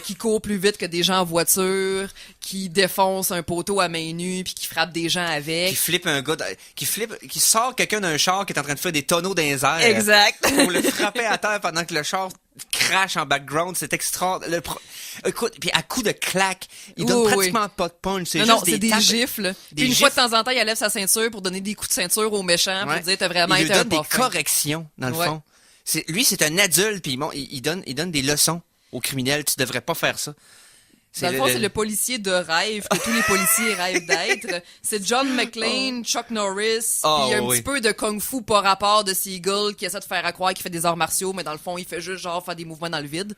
qui court plus vite que des gens en voiture, qui défonce un poteau à main nue puis qui frappe des gens avec. Qui flippe un gars, qui sort quelqu'un d'un char qui est en train de faire des tonneaux dans les airs. Exact. Pour le frapper à terre pendant que le char crash en background, c'est extraordinaire. Écoute, puis à coup de claque, il donne pratiquement pas de punch, c'est juste c'est des gifles. Puis une fois de temps en temps, il enlève sa ceinture pour donner des coups de ceinture aux méchants pour dire t'as vraiment été un Il donne des corrections dans le fond. Lui, c'est un adulte puis il donne des leçons aux criminels, tu devrais pas faire ça. Dans le fond, c'est le policier de rêve que tous les policiers rêvent d'être. C'est John McClane, Chuck Norris, puis il y a un petit peu de kung-fu par rapport de Seagull qui essaie de faire croire qu'il fait des arts martiaux, mais dans le fond, il fait juste genre faire des mouvements dans le vide.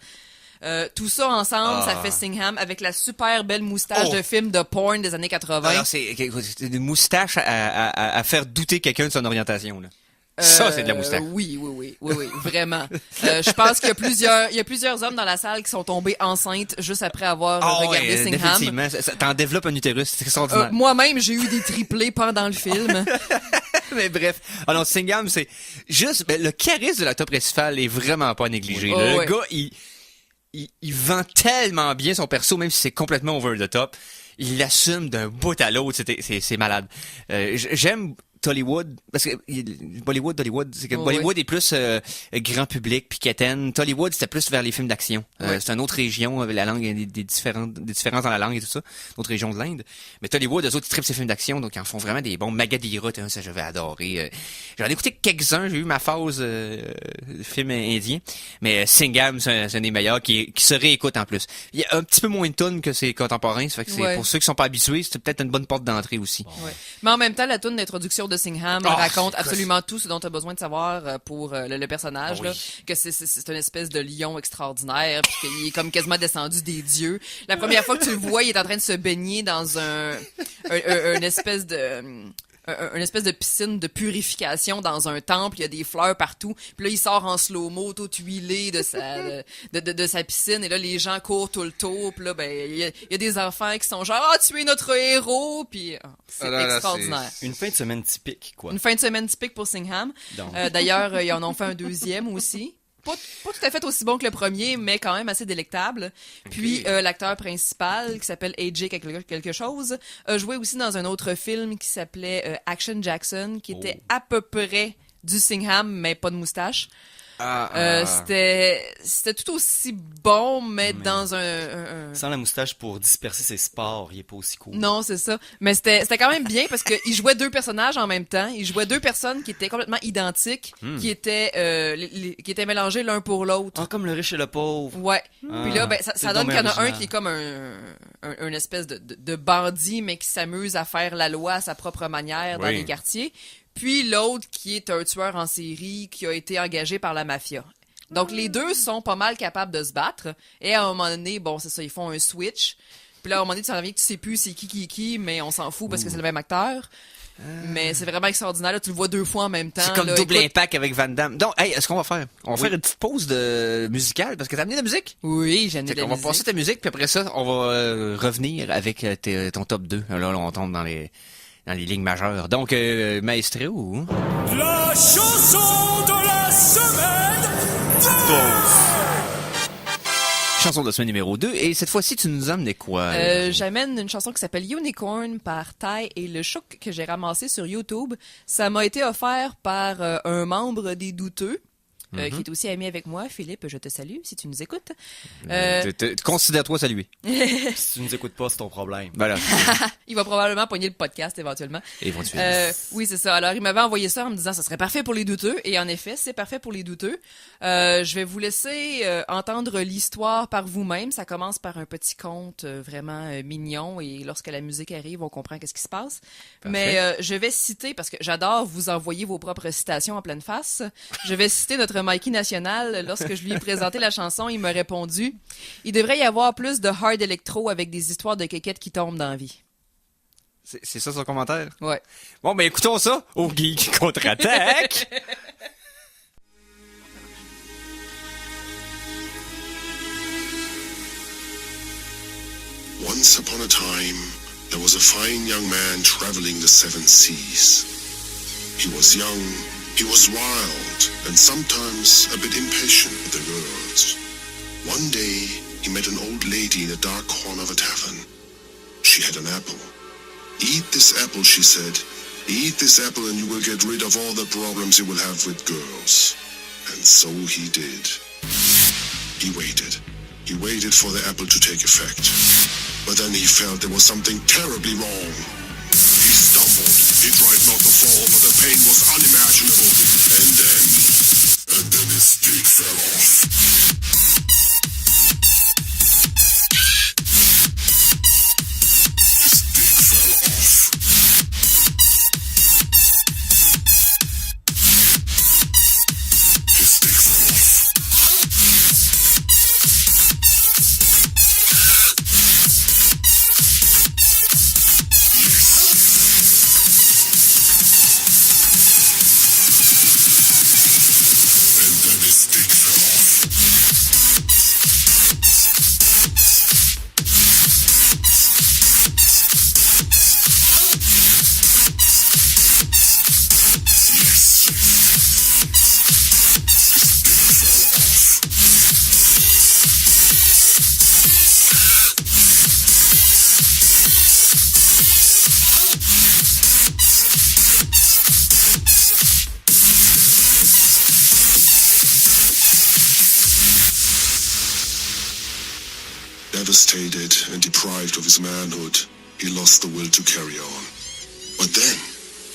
Tout ça ensemble, ça fait Singham avec la super belle moustache de film de porn des années 80. Alors, c'est une moustache à faire douter quelqu'un de son orientation, là. Ça, c'est de la moustache. Oui, vraiment. Je pense qu'il y a plusieurs hommes dans la salle qui sont tombés enceintes juste après avoir regardé Singham. Effectivement, t'en développes un utérus, c'est extraordinaire. Moi-même, j'ai eu des triplés pendant le film. Mais bref, alors Singham, c'est juste le charisme de l'acteur principal est vraiment pas négligé. Le gars, il vend tellement bien son perso, même si c'est complètement over the top. Il l'assume d'un bout à l'autre, c'est malade. J'aime Tollywood, parce que Bollywood, c'est que Bollywood est plus grand public, puis quétaine. Tollywood, c'était plus vers les films d'action. C'est une autre région, la langue, il y a des différences dans la langue et tout ça. D'autres régions de l'Inde. Mais Tollywood, eux autres, ils trippent ces films d'action, donc ils en font vraiment des bons. Magadira, ça, j'avais adoré. J'en ai écouté quelques-uns, j'ai eu ma phase de films indiens. Mais Singham, c'est un des meilleurs qui se réécoute en plus. Il y a un petit peu moins de tunes que ses contemporains, ça fait que c'est pour ceux qui sont pas habitués, c'est peut-être une bonne porte d'entrée aussi. Mais en même temps, la tune d'introduction de Singham raconte absolument tout ce dont tu as besoin de savoir pour le personnage, là, que c'est une espèce de lion extraordinaire, puis qu'il est comme quasiment descendu des dieux. La première fois que tu le vois, il est en train de se baigner dans une espèce de piscine de purification dans un temple, il y a des fleurs partout. Puis là, il sort en slow-mo, tout huilé de sa piscine. Et là, les gens courent tout le tour. Puis là, il y a des enfants qui sont genre « Ah, tu es notre héros! » Puis c'est extraordinaire. Une fin de semaine typique, quoi. Une fin de semaine typique pour Singham. D'ailleurs, ils en ont fait un deuxième aussi. pas tout à fait aussi bon que le premier, mais quand même assez délectable. Puis l'acteur principal, qui s'appelle AJ quelque chose, a joué aussi dans un autre film qui s'appelait Action Jackson, qui était à peu près du Singham, mais pas de moustache. C'était tout aussi bon, mais dans un... Sans la moustache pour disperser ses spores, il est pas aussi cool. Non, c'est ça. Mais c'était quand même bien parce qu'il jouait deux personnages en même temps. Il jouait deux personnes qui étaient complètement identiques, qui étaient mélangées l'un pour l'autre. Ah, comme le riche et le pauvre. Ouais. Puis là, ben, ça donne qu'il y en a un qui est comme un espèce de bandit, mais qui s'amuse à faire la loi à sa propre manière dans les quartiers. Puis l'autre qui est un tueur en série qui a été engagé par la mafia. Donc les deux sont pas mal capables de se battre. Et à un moment donné, bon, c'est ça, ils font un switch. Puis là, à un moment donné, tu en reviens que tu sais plus c'est qui, mais on s'en fout parce que c'est le même acteur. Mais c'est vraiment extraordinaire. Là, tu le vois deux fois en même temps. C'est comme là, double impact avec Van Damme. Donc, hey, est-ce qu'on va faire? On va faire une petite pause musicale parce que t'as amené de la musique? Oui, j'ai amené de la musique. On va passer ta musique, puis après ça, on va revenir avec ton top 2. Là, on tombe dans les lignes majeures. Donc, maestro. La chanson de la semaine. Chanson de la semaine numéro 2. Et cette fois-ci, tu nous amenes quoi? J'amène une chanson qui s'appelle Unicorn par Ty et le Chouk que j'ai ramassé sur YouTube. Ça m'a été offert par un membre des Douteux. Qui est aussi ami avec moi. Philippe, je te salue si tu nous écoutes. Considère-toi salué. Si tu nous écoutes pas, c'est ton problème. Voilà. Il va probablement pogner le podcast éventuellement. Oui, c'est ça. Alors, il m'avait envoyé ça en me disant ça serait parfait pour les douteux. Et en effet, c'est parfait pour les douteux. Je vais vous laisser entendre l'histoire par vous-même. Ça commence par un petit conte vraiment mignon. Et lorsque la musique arrive, on comprend qu'est-ce qui se passe. Parfait. Mais je vais citer, parce que j'adore vous envoyer vos propres citations en pleine face. Je vais citer notre Mikey National. Lorsque je lui ai présenté la chanson, il m'a répondu « Il devrait y avoir plus de hard electro avec des histoires de quéquettes qui tombent dans la vie. » C'est ça son commentaire? Ouais. Bon, ben écoutons ça au Geek Contre-Attaque! Once upon a time, there was a fine young man traveling the 7 seas. He was young, he was wild, and sometimes a bit impatient with the world. One day, he met an old lady in a dark corner of a tavern. She had an apple. "Eat this apple," she said. "Eat this apple and you will get rid of all the problems you will have with girls." And so he did. He waited. He waited for the apple to take effect. But then he felt there was something terribly wrong. He stumbled. He tried not to fall, but the pain was unimaginable. And then his stick fell off. Devastated and deprived of his manhood, he lost the will to carry on. But then,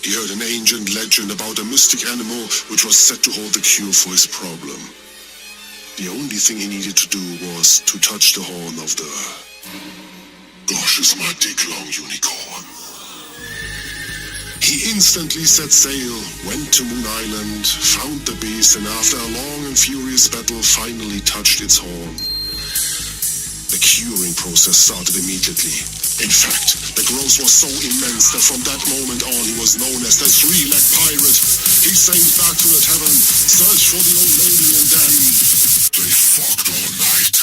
he heard an ancient legend about a mystic animal which was said to hold the cure for his problem. The only thing he needed to do was to touch the horn of the gosh, is my dick long unicorn. He instantly set sail, went to Moon Island, found the beast, and after a long and furious battle, finally touched its horn. The curing process started immediately. In fact, the growth was so immense that from that moment on he was known as the three-legged pirate. He sailed back to the tavern, searched for the old lady, and then they fucked all night.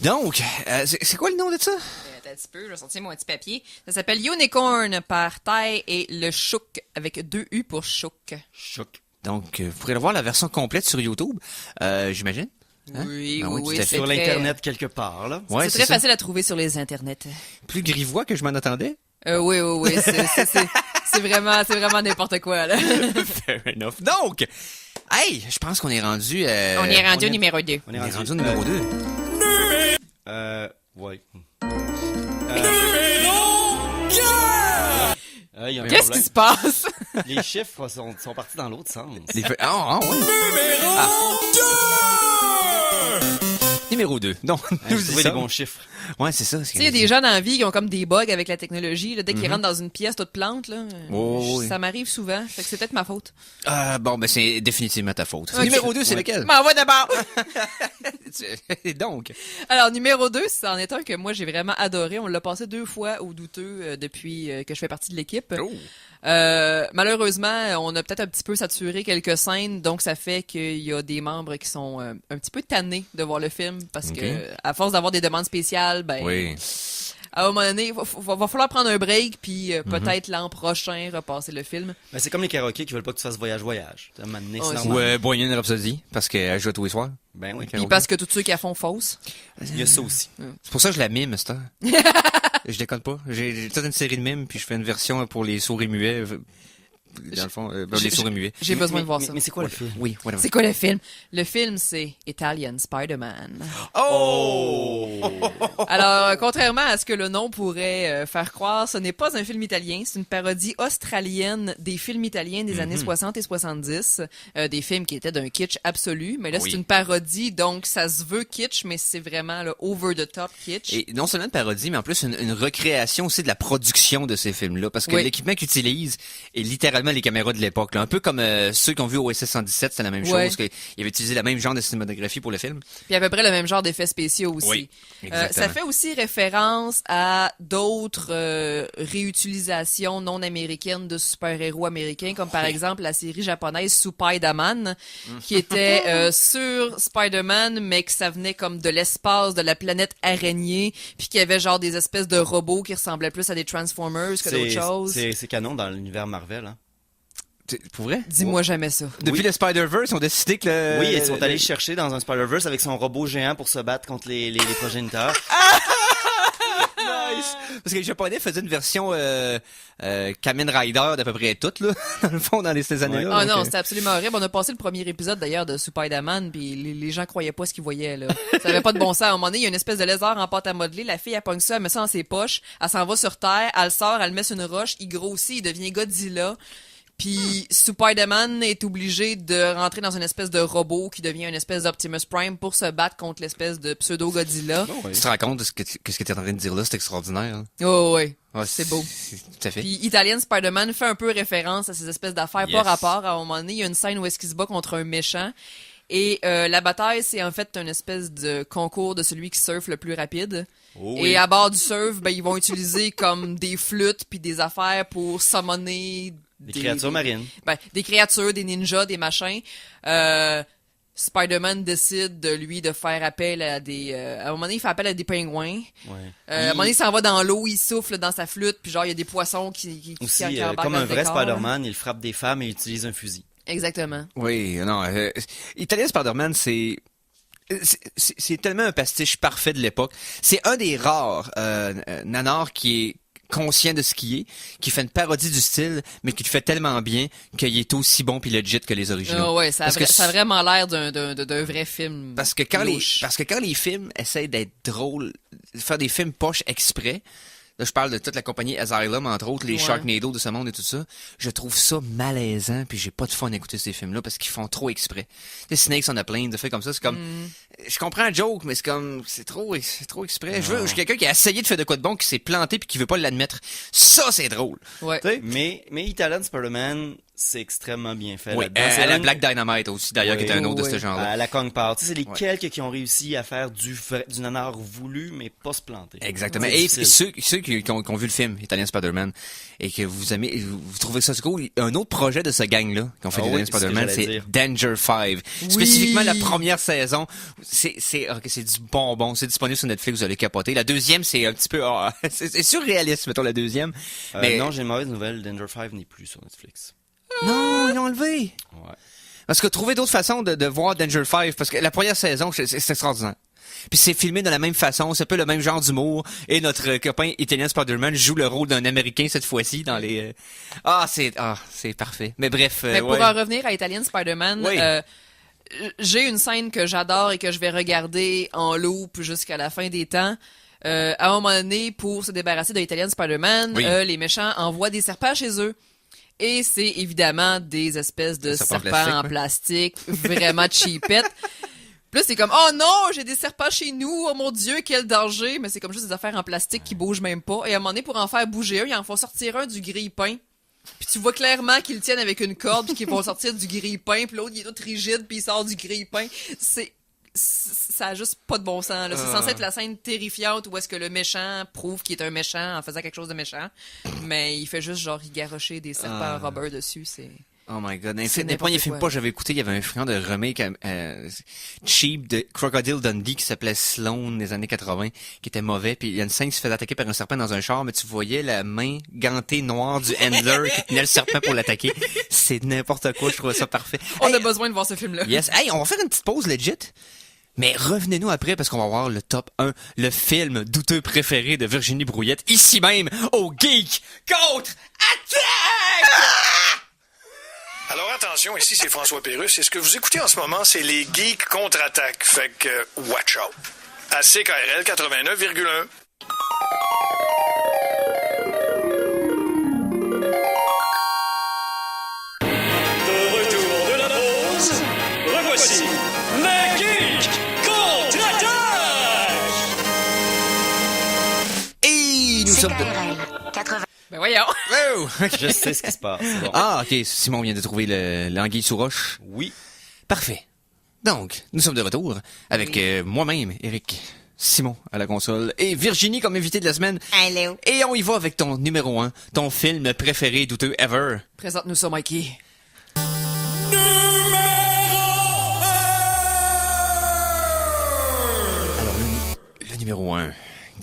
Donc, c'est quoi le nom de ça? Attends un petit peu, je vais sortir mon petit papier. Ça s'appelle Unicorn par Tai et le Chouk, avec 2 U pour Chouk. Choc. Donc, vous pourrez voir la version complète sur YouTube, j'imagine. Hein? Oui, Ah oui, oui, tout à c'est fait. Sur très- l'internet quelque part là. Ouais, c'est très ça. facile à trouver sur les internets. Plus grivois que je m'en attendais. Oui, c'est vraiment n'importe quoi, là. Fair enough. Donc, hey, je pense qu'on est rendu... On est rendu au numéro 2. On est rendu au numéro 2. Ouais. Numéro 4! Il y a un Qu'est-ce problème. qui se passe? Les chiffres sont partis dans l'autre sens. Ouais. Numéro 2! Numéro 2. Donc, Vous nous trouvez ça. des bons chiffres. Ouais, c'est ça. Tu sais, il y a des gens dans la vie qui ont comme des bugs avec la technologie, là, dès qu'ils Mhm. rentrent dans une pièce toute plante, là. Oh, oui. Ça m'arrive souvent, fait que c'est peut-être ma faute. Bon, ben c'est définitivement ta faute. Ok. Numéro 2, c'est Ouais. lequel? M'envoie d'abord! Donc, Alors, numéro 2, c'en est un que moi, j'ai vraiment adoré. On l'a passé 2 fois au douteux depuis que je fais partie de l'équipe. oh. Malheureusement, on a peut-être un petit peu saturé quelques scènes, donc ça fait qu'il y a des membres qui sont un petit peu tannés de voir le film, parce Ok. que à force d'avoir des demandes spéciales, ben... Oui. À un moment donné, va falloir prendre un break, puis Mhm. peut-être l'an prochain repasser le film. Ben, c'est comme les karaokés qui veulent pas que tu fasses voyage. À un moment donné, c'est Ouais, normal. Ou Bohemian Rhapsody, parce qu'elle joue tous les soirs. Ben oui. Puis parce que tous ceux qui la font fausse. Il y a ça aussi. C'est pour ça que je la mime, cette heure. Je déconne pas. J'ai toute une série de mimes, puis je fais une version pour les souris muets. Dans le fond, les souris muets. J'ai besoin de voir mais, ça. Mais c'est quoi le film? Oui, whatever. C'est quoi le film? Le film, c'est Italian Spider-Man. Oh! Alors, contrairement à ce que le nom pourrait faire croire, ce n'est pas un film italien, c'est une parodie australienne des films italiens des années 60 et 70, des films qui étaient d'un kitsch absolu, mais là, Oui. c'est une parodie, donc ça se veut kitsch, mais c'est vraiment le over-the-top kitsch. Et non seulement une parodie, mais en plus une recréation aussi de la production de ces films-là, parce que Oui. l'équipement qu'ils utilisent est littéralement les caméras de l'époque. Là. Un peu comme ceux qui ont vu OSS 117, c'est la même Ouais. chose, qu'ils avaient utilisé le même genre de cinématographie pour le film. Puis à peu près le même genre d'effets spéciaux aussi. Oui, exactement. Ça fait aussi référence à d'autres réutilisations non américaines de super-héros américains, comme par exemple la série japonaise Spider-Man, qui était sur Spider-Man, mais que ça venait comme de l'espace, de la planète araignée, puis qu'il y avait genre des espèces de robots qui ressemblaient plus à des Transformers que d'autres choses. C'est canon dans l'univers Marvel. Hein. Pour vrai? Dis-moi jamais ça. Depuis le Spider-Verse, on a décidé que le... Oui, ils sont allés chercher dans un Spider-Verse avec son robot géant pour se battre contre les progéniteurs. Nice! Parce que les Japonais faisaient une version Kamen Rider d'à peu près toute, là, dans le fond, dans ces années-là. Ah donc, non, c'était absolument horrible. On a passé le premier épisode d'ailleurs de Spider-Man, puis les gens croyaient pas ce qu'ils voyaient là. Ça avait pas de bon sens. À un moment donné, il y a une espèce de lézard en pâte à modeler. La fille, elle pogne ça, elle met ça dans ses poches. Elle s'en va sur Terre, elle le sort, elle le met sur une roche. Il grossit, il devient Godzilla. Puis Spider-Man est obligé de rentrer dans une espèce de robot qui devient une espèce d'Optimus Prime pour se battre contre l'espèce de pseudo-Godzilla. Tu te rends compte de ce que tu es en train de dire là? C'est extraordinaire. Hein? Oh ouais. Ouais, C'est beau. Tout à fait. Puis Italian Spider-Man fait un peu référence à ces espèces d'affaires Yes. pas rapport. À un moment donné, il y a une scène où est-ce qu'il se bat contre un méchant. Et la bataille, c'est en fait une espèce de concours de celui qui surfe le plus rapide. Et à bord du surf, ben, ils vont utiliser comme des flûtes puis des affaires pour summoner Des créatures marines. Ben, des créatures, des ninjas, des machins. Spider-Man décide de faire appel à des... à un moment donné, il fait appel à des pingouins. Ouais. À un moment donné, il s'en va dans l'eau, il souffle dans sa flûte, puis genre, il y a des poissons qui Aussi, embarquent comme dans un le vrai décor. Spider-Man, il frappe des femmes et utilise un fusil. Exactement. Oui, non. Italien Spider-Man, c'est tellement un pastiche parfait de l'époque. C'est un des rares nanars qui est conscient de ce qu'il est, qui fait une parodie du style, mais qui le fait tellement bien qu'il est aussi bon puis legit que les originaux. Ah ouais, ça Parce que a vraiment l'air d'un vrai film. Parce que quand louche. les films essayent d'être drôles, faire des films poches exprès, là je parle de toute la compagnie Asylum, entre autres, les Ouais. Sharknado de ce monde et tout ça, je trouve ça malaisant, puis j'ai pas de fun à écouter ces films-là parce qu'ils font trop exprès. Les Snakes on a plein de faits comme ça, c'est comme... Je comprends un joke, mais c'est comme... C'est trop exprès. Je suis quelqu'un qui a essayé de faire de quoi de bon, qui s'est planté puis qui veut pas l'admettre. Ça, c'est drôle. Ouais. Tu sais? Mais Italian Spider-Man, c'est extrêmement bien fait. Oui, là-dedans. C'est la une- Black Dynamite aussi, d'ailleurs, qui était un autre de ce genre-là. À la Kong Power. Tu sais, c'est les Ouais. quelques qui ont réussi à faire du nanar voulu, mais pas se planter. Exactement. C'est Et difficile. ceux qui ont vu le film Italian Spider-Man et que vous aimez, vous trouvez ça cool, un autre projet de ce gang-là qui ont fait Ah Italian oui, c'est ce que Spider-Man, j'allais c'est dire. Danger 5. Spécifiquement la première saison, c'est du bonbon, c'est disponible sur Netflix, vous allez capoter. La deuxième, c'est un petit peu, c'est surréaliste, mettons la deuxième. Mais Non, j'ai une mauvaise nouvelle. Danger 5 n'est plus sur Netflix. non, ils l'ont enlevé. Ouais. Parce que trouver d'autres façons de voir Danger 5, parce que la première saison, c'est extraordinaire. Puis c'est filmé de la même façon, c'est un peu le même genre d'humour. Et notre copain Italian Spider-Man joue le rôle d'un Américain cette fois-ci dans les... c'est parfait. Mais bref, Mais pour ouais. en revenir à Italian Spider-Man, Oui. j'ai une scène que j'adore et que je vais regarder en loop jusqu'à la fin des temps. À un moment donné, pour se débarrasser de Italian Spider-Man, Oui. les méchants envoient des serpents chez eux. Et c'est évidemment des espèces de Des serpents serpents en plastique, vraiment cheapettes. Puis là, c'est comme, oh non, j'ai des serpents chez nous, oh mon Dieu, quel danger. Mais c'est comme juste des affaires en plastique qui bougent même pas. Et à un moment donné, pour en faire bouger un, ils en font sortir un du grille-pain. Puis tu vois clairement qu'ils le tiennent avec une corde, puis qu'ils vont sortir du grille-pain. Puis l'autre, il est tout rigide, puis il sort du grille-pain. Ça a juste pas de bon sens, là. C'est censé être la scène terrifiante où est-ce que le méchant prouve qu'il est un méchant en faisant quelque chose de méchant. Mais il fait juste genre y garrocher des serpents rubber dessus, c'est... Oh my god. C'est Les premiers n'importe films quoi. pas j'avais écouté, il y avait un friand de remake cheap de Crocodile Dundee qui s'appelait Sloan des années 80, qui était mauvais. Puis il y a une scène qui se faisait attaquer par un serpent dans un char, mais tu voyais la main gantée noire du handler qui tenait le serpent pour l'attaquer. C'est n'importe quoi, je trouvais ça parfait. On Hey, a besoin de voir ce film-là. yes. Hey, on va faire une petite pause legit. Mais revenez-nous après parce qu'on va voir le top 1, le film douteux préféré de Virginie Brouillette, ici même, au Geek Contre Attaque! Alors attention, ici c'est François Pérusse et ce que vous écoutez en ce moment, c'est les Geeks contre-attaque. Fait que, watch out. À CKRL 89,1. De retour de la pause, revoici les Geeks contre-attaque! Et nous sommes de... Ben voyons. Oh! Je sais ce qui se passe. C'est bon. Ah, ok, Simon vient de trouver l'anguille sous roche. Oui. Parfait. Donc, nous sommes de retour avec moi-même, Eric, Simon à la console et Virginie comme invité de la semaine. Allô? Et on y va avec ton numéro 1, ton film préféré douteux ever. Présente-nous ça, Mikey. Alors, le numéro 1,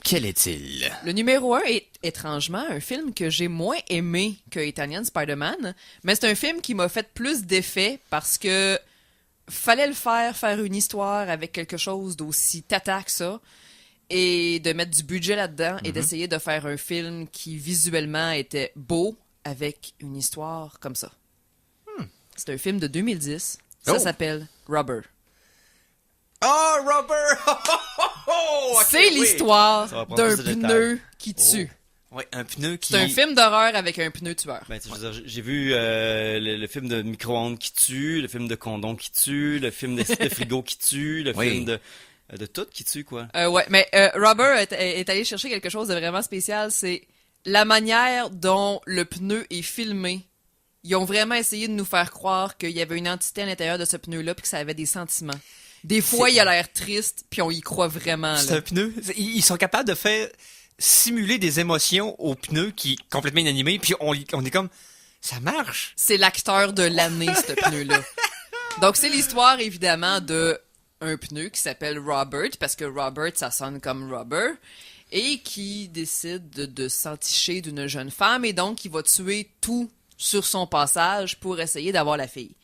quel est-il? Le numéro 1 est étrangement un film que j'ai moins aimé que Italian Spider-Man, mais c'est un film qui m'a fait plus d'effet parce que fallait le faire une histoire avec quelque chose d'aussi tata que ça, et de mettre du budget là-dedans et d'essayer de faire un film qui visuellement était beau avec une histoire comme ça. C'est un film de 2010. Ça Oh. s'appelle Rubber. Oh, Robert! C'est l'histoire Ça va prendre d'un plus de détails. pneu qui tue. Ouais, un pneu qui... C'est un film d'horreur avec un pneu tueur. Ben, tu sais, je veux dire, j'ai vu le film de micro-ondes qui tue, le film de condom qui tue, le film de frigo qui tue, le Oui. film de tout qui tue, quoi. Ouais, mais Robert est allé chercher quelque chose de vraiment spécial. C'est la manière dont le pneu est filmé. Ils ont vraiment essayé de nous faire croire qu'il y avait une entité à l'intérieur de ce pneu-là puis que ça avait des sentiments. Des fois, il a l'air triste puis on y croit vraiment. C'est Là. un pneu. Ils sont capables de faire simuler des émotions au pneu qui est complètement inanimé, puis on est comme... Ça marche! C'est l'acteur de l'année, ce pneu-là. Donc, c'est l'histoire, évidemment, de un pneu qui s'appelle Robert, parce que Robert, ça sonne comme rubber, et qui décide de s'enticher d'une jeune femme, et donc il va tuer tout sur son passage pour essayer d'avoir la fille.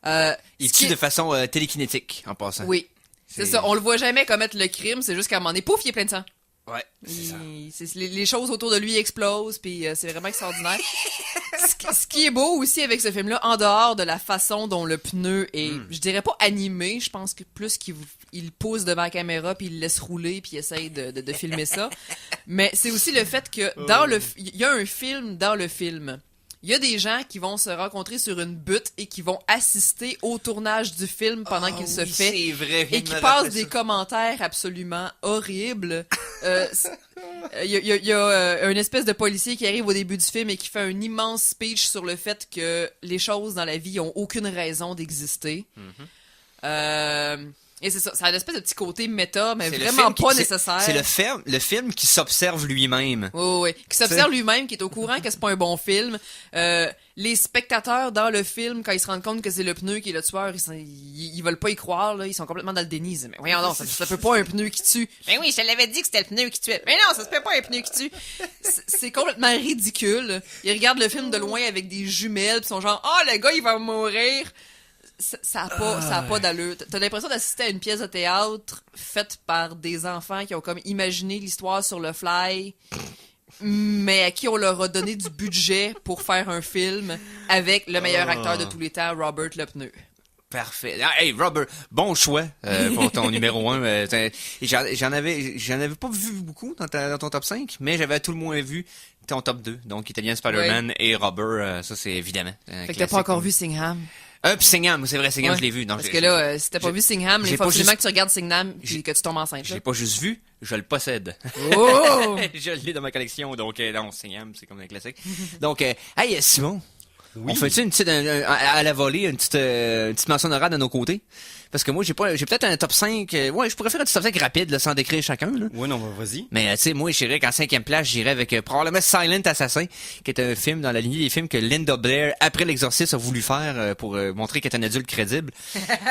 Il Ce qui tue de est- façon télékinétique, en passant. Oui. C'est ça, on le voit jamais commettre le crime, c'est juste qu'à un moment donné, pouf, il est plein de sang. Ouais, c'est ça. Les choses autour de lui explosent, puis c'est vraiment extraordinaire. Ce qui est beau aussi avec ce film-là, en dehors de la façon dont le pneu est, je dirais pas animé, je pense que plus qu'il pousse devant la caméra, puis il le laisse rouler, puis il essaye de filmer ça. Mais c'est aussi le fait que il y a un film dans le film. il y a des gens qui vont se rencontrer sur une butte et qui vont assister au tournage du film pendant qu'il se fait. C'est vrai. Et qui passent des commentaires absolument horribles. Il y a une espèce de policier qui arrive au début du film et qui fait un immense speech sur le fait que les choses dans la vie ont aucune raison d'exister. Et c'est ça, ça a une espèce de petit côté méta, mais vraiment pas nécessaire. C'est le film qui s'observe lui-même. Oui. Qui s'observe lui-même, qui est au courant que c'est pas un bon film. Les spectateurs dans le film, quand ils se rendent compte que c'est le pneu qui est le tueur, ils veulent pas y croire, là. Ils sont complètement dans le déni. Ils disent, mais voyons non, ça peut pas un pneu qui tue. Mais oui, je te l'avais dit que c'était le pneu qui tuait. Mais non, ça se peut pas un pneu qui tue. C'est complètement ridicule. Ils regardent le film de loin avec des jumelles, pis sont genre, le gars, il va mourir. Ça a pas d'allure. T'as l'impression d'assister à une pièce de théâtre faite par des enfants qui ont comme imaginé l'histoire sur le fly, mais à qui on leur a donné du budget pour faire un film avec le meilleur acteur de tous les temps, Robert Le Pneu. Parfait. Hey, Robert, bon choix pour ton numéro 1. J'en avais pas vu beaucoup dans ton top 5, mais j'avais à tout le moins vu ton top 2. Donc, Italien Spider-Man et Robert, ça c'est évidemment. Fait que t'as pas encore vu Singham. Puis Singham, c'est vrai, Singham, je l'ai vu. Parce que là, si t'as pas vu Singham, il faut absolument que tu regardes Singham puis que tu tombes enceinte. Je l'ai pas juste vu, je le possède. Oh! Je l'ai dans ma collection, donc non, Singham, c'est comme un classique. Donc, hey, Simon, on fait-tu une petite, à la volée, une petite mention honorable de nos côtés? Parce que moi, j'ai peut-être un top 5, je pourrais faire un petit top 5 rapide, là, sans décrire chacun, là. Ouais, non, vas-y. Mais, tu sais, moi, je dirais qu'en 5e place, j'irais avec probablement Silent Assassin, qui est un film dans la lignée des films que Linda Blair, après l'exorcisme, a voulu faire pour montrer qu'elle est un adulte crédible.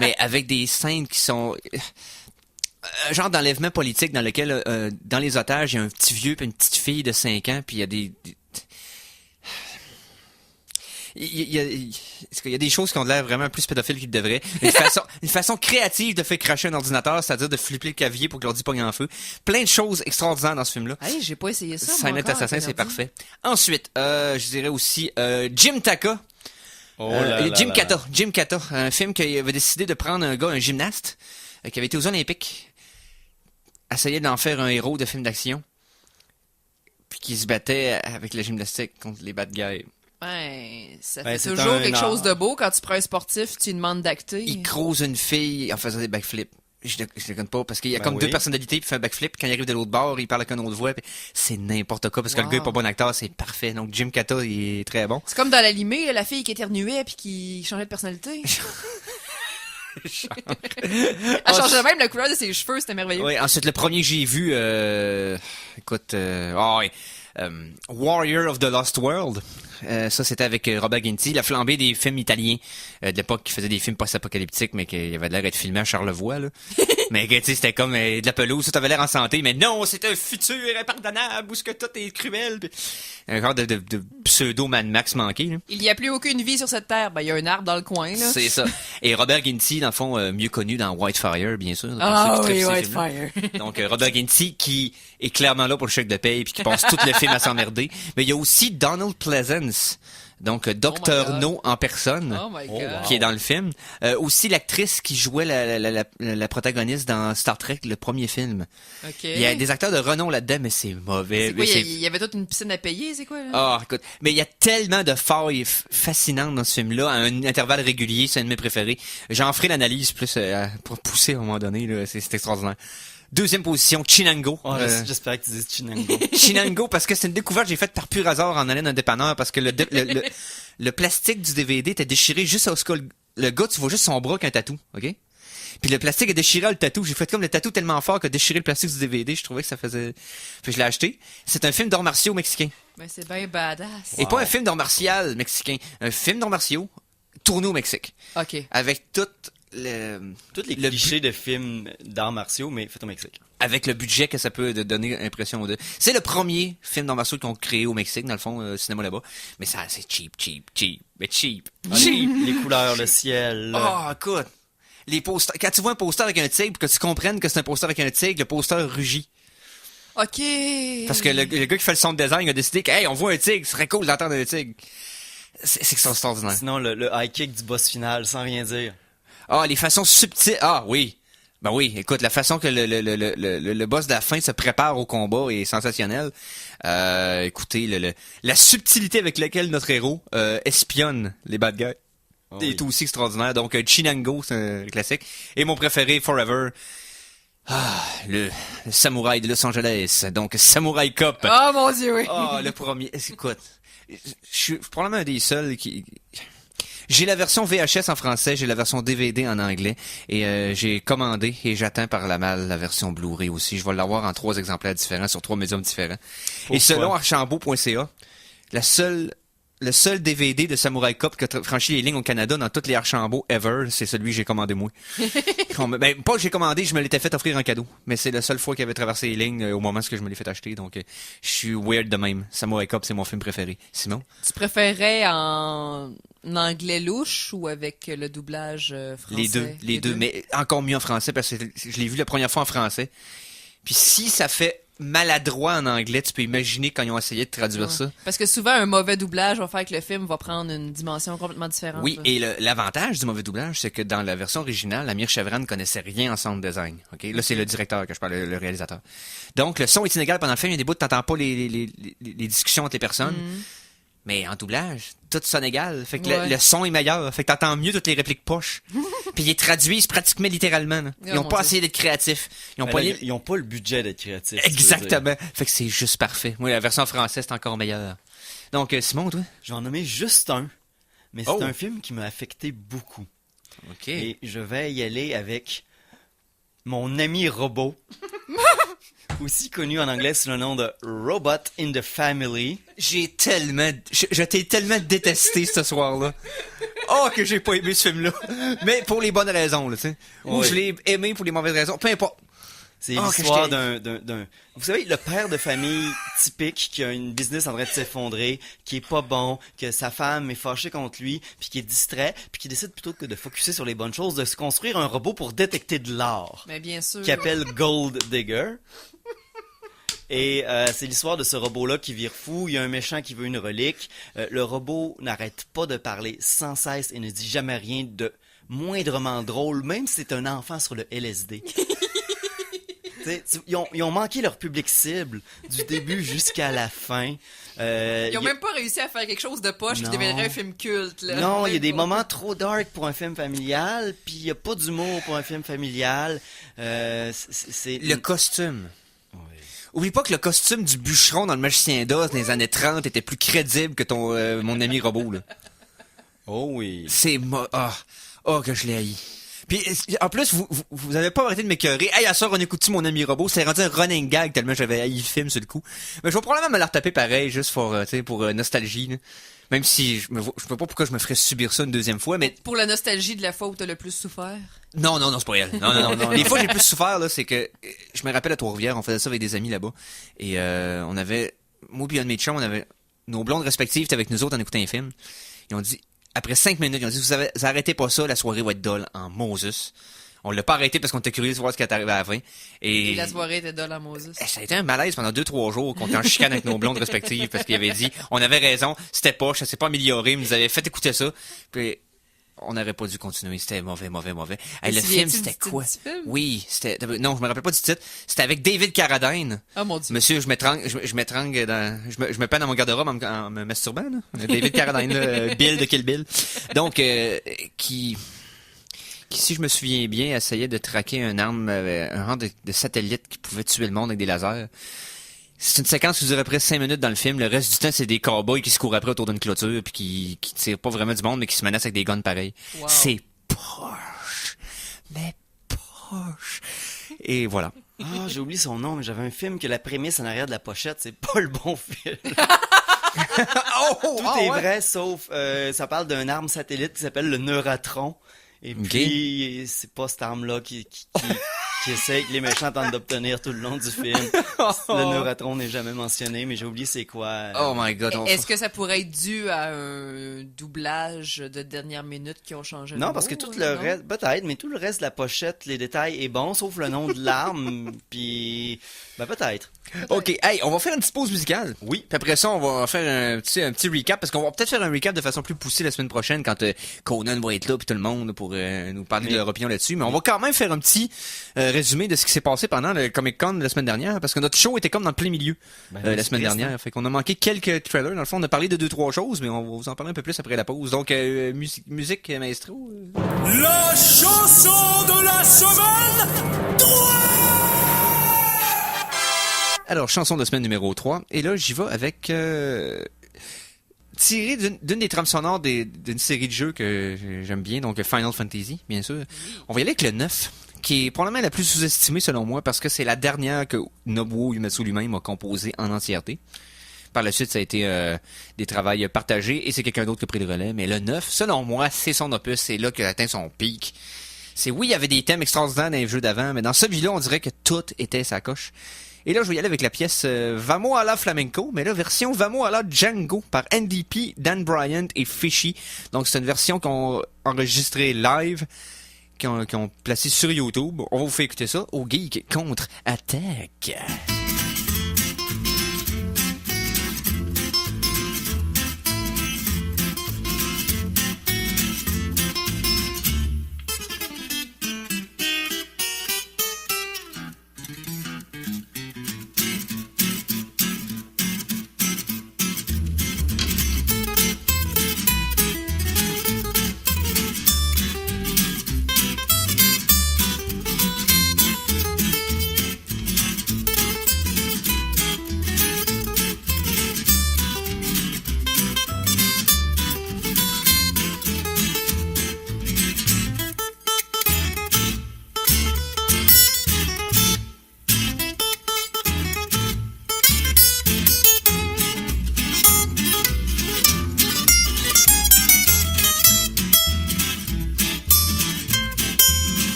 Mais avec des scènes qui sont... un genre d'enlèvement politique dans lequel, dans les otages, il y a un petit vieux puis une petite fille de 5 ans, puis il y a il y a des choses qui ont l'air vraiment plus pédophiles qu'ils devraient. Une façon créative de faire cracher un ordinateur, c'est-à-dire de flipper le clavier pour que l'ordi pogne en feu. Plein de choses extraordinaires dans ce film-là. Hey, j'ai pas essayé ça. Silent Assassin, c'est parfait. Ensuite, je dirais aussi Jim Taka. Jim Kata, un film qui avait décidé de prendre un gymnaste, qui avait été aux Olympiques, essayer d'en faire un héros de film d'action, puis qui se battait avec la gymnastique contre les bad guys. Ça fait toujours quelque chose de beau quand tu prends un sportif, tu lui demandes d'acter. Il croise une fille en faisant des backflips. Je le connais pas parce qu'il y a comme deux personnalités puis fait un backflip. Quand il arrive de l'autre bord, il parle avec une autre voix. C'est n'importe quoi parce que le gars est pas bon acteur, c'est parfait. Donc Jim Kata, il est très bon. C'est comme dans l'animé, la fille qui éternuait puis qui changeait de personnalité. Elle changeait même la couleur de ses cheveux, c'était merveilleux. Oui, ensuite le premier que j'ai vu, Warrior of the Lost World. Ça, c'était avec Robert Ginty, la flambée des films italiens de l'époque qui faisait des films post-apocalyptiques, mais qui avait l'air d'être filmé à Charlevoix, là. Mais tu sais, c'était comme de la pelouse, tout avait l'air en santé, mais non, c'était un futur impardonnable où ce que tout est cruel. Pis un genre de pseudo Mad Max manqué, là. Il n'y a plus aucune vie sur cette terre. Il y a un arbre dans le coin, là. C'est ça. Et Robert Ginty, dans le fond, mieux connu dans Whitefire, bien sûr. Ah oui, Whitefire. Donc, Robert Ginty, qui est clairement là pour le chèque de paye puis qui passe tout le film à s'emmerder. Mais il y a aussi Donald Pleasence. Donc, Dr. No en personne, qui est dans le film. Aussi l'actrice qui jouait la protagoniste dans Star Trek, le premier film. Okay. Il y a des acteurs de renom là-dedans, mais c'est mauvais. C'est quoi, il y avait toute une piscine à payer, c'est quoi, là? Ah, écoute, mais il y a tellement de failles fascinantes dans ce film-là, à un intervalle régulier, c'est un de mes préférés. J'en ferai l'analyse plus pour pousser à un moment donné, là, c'est extraordinaire. Deuxième position, Chinango. J'espérais que tu dises Chinango. Chinango, parce que c'est une découverte que j'ai faite par pur hasard en allant dans un dépanneur, parce que le plastique du DVD était déchiré juste à ce que le gars, tu vois juste son bras qu'un tatou, ok? Puis le plastique est déchiré le tatou. J'ai fait comme le tatou tellement fort que déchirer le plastique du DVD, je trouvais que ça faisait... Puis je l'ai acheté. C'est un film d'arts martiaux mexicain. Ben c'est bien badass. Et pas un film d'arts martiaux mexicain. Un film d'arts martiaux tourné au Mexique. OK. Avec tous les clichés de films d'arts martiaux, mais fait au Mexique. Avec le budget que ça peut donner l'impression de... C'est le premier film d'arts martiaux qu'ils ont créé au Mexique, dans le fond, cinéma là-bas. Mais ça, c'est cheap. Mais cheap. Les couleurs, le ciel. Oh, écoute. Les posters. Quand tu vois un poster avec un tigre, que tu comprennes que c'est un poster avec un tigre, le poster rugit. OK. Parce que le gars qui fait le son de design a décidé que, hey, on voit un tigre, ce serait cool d'entendre un tigre. C'est extraordinaire. Sinon, le high kick du boss final, sans rien dire. Ah, les façons subtiles. Ah, oui. Ben oui, écoute, la façon que le boss de la fin se prépare au combat est sensationnelle. Écoutez, la subtilité avec laquelle notre héros espionne les bad guys est aussi extraordinaire. Donc, Chinango, c'est un classique. Et mon préféré, Forever, le samouraï de Los Angeles. Donc, Samurai Cop. Oh mon Dieu, oui. Le premier. Écoute, je suis probablement un des seuls qui... J'ai la version VHS en français, j'ai la version DVD en anglais, et j'ai commandé et j'attends par la malle la version Blu-ray aussi. Je vais l'avoir en 3 exemplaires différents sur 3 médiums différents. Pourquoi? Et selon Archambault.ca, le seul DVD de Samurai Cop qui a franchi les lignes au Canada dans toutes les Archambault ever, c'est celui que j'ai commandé moi. Pas que j'ai commandé, je me l'étais fait offrir en cadeau. Mais c'est la seule fois qu'il avait traversé les lignes au moment où je me l'ai fait acheter. Donc, je suis weird de même. Samurai Cop, c'est mon film préféré. Simon? Tu préférais en anglais louche ou avec le doublage français? Les deux. Mais encore mieux en français parce que je l'ai vu la première fois en français. Puis si ça fait maladroit en anglais, tu peux imaginer quand ils ont essayé de traduire ça. Parce que souvent, un mauvais doublage va faire que le film va prendre une dimension complètement différente. Oui, et l'avantage du mauvais doublage, c'est que dans la version originale, Amir Chevran ne connaissait rien en sound design. Okay? Là, c'est le directeur que je parle, le réalisateur. Donc, le son est inégal pendant le film. Il y a des bouts, t'entends pas les discussions entre les personnes. Mais en doublage, tout sonne égal. Fait que le son est meilleur. Fait que t'entends mieux toutes les répliques poches. Puis ils traduisent pratiquement littéralement. Là. Ils ont pas essayé d'être créatifs. Ils ont pas le budget d'être créatifs. Exactement. Fait que c'est juste parfait. Moi, la version française, c'est encore meilleure. Donc, Simon, toi? Je vais en nommer juste un. Mais c'est un film qui m'a affecté beaucoup. OK. Et je vais y aller avec Mon ami robot. Aussi connu en anglais sous le nom de Robot in the Family. Je t'ai tellement détesté ce soir-là. Oh, que j'ai pas aimé ce film-là. Mais pour les bonnes raisons, là, tu sais. Ou je l'ai aimé pour les mauvaises raisons. Peu importe. C'est l'histoire d'un... Vous savez, le père de famille typique qui a une business en train de s'effondrer, qui est pas bon, que sa femme est fâchée contre lui, puis qui est distrait, puis qui décide plutôt que de focusser sur les bonnes choses, de se construire un robot pour détecter de l'or. Mais bien sûr. Qui appelle Gold Digger. Et c'est l'histoire de ce robot-là qui vire fou. Il y a un méchant qui veut une relique. Le robot n'arrête pas de parler sans cesse et ne dit jamais rien de moindrement drôle, même si c'est un enfant sur le LSD. Ils ont manqué leur public cible du début jusqu'à la fin. Ils ont même pas réussi à faire quelque chose de poche qui deviendrait un film culte. Là. Non, il y a des moments trop dark pour un film familial, puis il y a pas d'humour pour un film familial. C'est le costume. Oublie pas que le costume du bûcheron dans Le Magicien d'Oz dans les années 30 était plus crédible que mon ami robot, là. Oh oui. C'est que je l'ai haï. Puis, en plus, vous avez pas arrêté de m'écœurer. Hey, à soir, on écoute-tu mon ami robot? C'est rendu un running gag tellement j'avais haï le film sur le coup. Mais je vais probablement me la retaper pareil, juste pour nostalgie, là. Même si je sais pas pourquoi je me ferais subir ça une deuxième fois, mais... Pour la nostalgie de la fois où t'as le plus souffert? Non, c'est pas elle. Non. Les fois où j'ai le plus souffert, là, c'est que, je me rappelle à Trois-Rivières, on faisait ça avec des amis là-bas. Et, on avait, moi pis un de mes chums, on avait, nos blondes respectives étaient avec nous autres en écoutant un film. Ils ont dit, après 5 minutes, ils ont dit, vous arrêtez pas ça, la soirée va être dull en Moses. On l'a pas arrêté parce qu'on était curieux de voir ce qui est arrivé à la fin. Et la soirée était dull en Moses. Ça a été un malaise pendant 2-3 jours qu'on était en chicane avec nos blondes respectives parce qu'il avait dit, on avait raison, c'était poche, ça s'est pas amélioré, il nous avait fait écouter ça. Puis, on n'aurait pas dû continuer, c'était mauvais. Hey, le film, c'était quoi? Oui, c'était, non, je me rappelle pas du titre. C'était avec David Carradine. Oh mon Dieu. Monsieur, je me peine dans mon garde-robe en me masturbant, là. David Carradine, là, Bill de Kill Bill. Donc, qui, si je me souviens bien, essayait de traquer un genre de satellite qui pouvait tuer le monde avec des lasers. C'est une séquence qui durait presque 5 minutes dans le film. Le reste du temps, c'est des cowboys qui se courent après autour d'une clôture puis qui tirent pas vraiment du monde, mais qui se menacent avec des guns pareils. Wow. C'est poche. Mais poche. Et voilà. Ah, j'ai oublié son nom, mais j'avais un film que la prémisse en arrière de la pochette, c'est pas le bon film. Tout est vrai, sauf ça parle d'une arme satellite qui s'appelle le Neuratron. Et puis, c'est pas cette arme-là qui qui essaye, que les méchants tentent d'obtenir tout le long du film. Le Neuratron n'est jamais mentionné, mais j'ai oublié c'est quoi. Oh my God. Est-ce que ça pourrait être dû à un doublage de dernière minute qui ont changé Non, le parce mot, que tout le reste, peut-être, mais tout le reste de la pochette, les détails est bon, sauf le nom de l'arme, puis ben peut-être. OK, hey, on va faire une petite pause musicale. Oui. Puis après ça, on va faire un petit recap, parce qu'on va peut-être faire un recap de façon plus poussée la semaine prochaine quand Conan va être là puis tout le monde pour nous parler de leur opinion là-dessus. Mais on va quand même faire un petit résumé de ce qui s'est passé pendant le Comic-Con la semaine dernière, parce que notre show était comme dans le plein milieu la semaine dernière. Fait qu'on a manqué quelques trailers. Dans le fond, on a parlé de 2-3 choses, mais on va vous en parler un peu plus après la pause. Donc, musique maestro. La chanson de la semaine 3! Alors, chanson de semaine numéro 3. Et là, j'y vais avec... tiré d'une des trames sonores d'une série de jeux que j'aime bien, donc Final Fantasy, bien sûr. On va y aller avec le 9, qui est probablement la plus sous-estimée selon moi, parce que c'est la dernière que Nobuo Uematsu lui-même a composée en entièreté. Par la suite, ça a été des travails partagés, et c'est quelqu'un d'autre qui a pris le relais. Mais le 9, selon moi, c'est son opus, c'est là qu'il a atteint son pic. Oui, il y avait des thèmes extraordinaires dans les jeux d'avant, mais dans celui-là, on dirait que tout était sa coche. Et là, je vais y aller avec la pièce Vamos a la Flamenco, mais là, version Vamos a la Django par NDP, Dan Bryant et Fishy. Donc, c'est une version qu'on a enregistrée live, qu'on placée sur YouTube. On va vous faire écouter ça au Geek Contre-Attaque.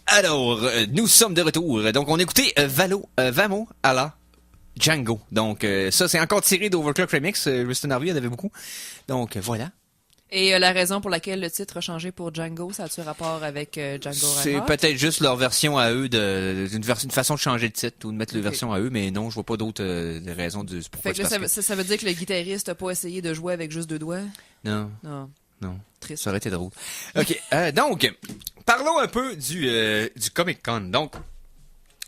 Alors, nous sommes de retour. Donc, on a écouté Vamo a la Django. Donc, ça, c'est encore tiré d'Overclock Remix. Rustin Harvey en avait beaucoup. Donc, voilà. Et la raison pour laquelle le titre a changé pour Django, ça a-tu rapport avec Django Reinhardt? C'est peut-être juste leur version à eux, une façon de changer de titre ou de mettre leur version à eux, mais non, je vois pas d'autres raisons pourquoi fait que là, ça veut dire que le guitariste a pas essayé de jouer avec juste deux doigts? Non. Non. Non. Triste. Ça aurait été drôle. OK. Donc, parlons un peu du Comic-Con. Donc,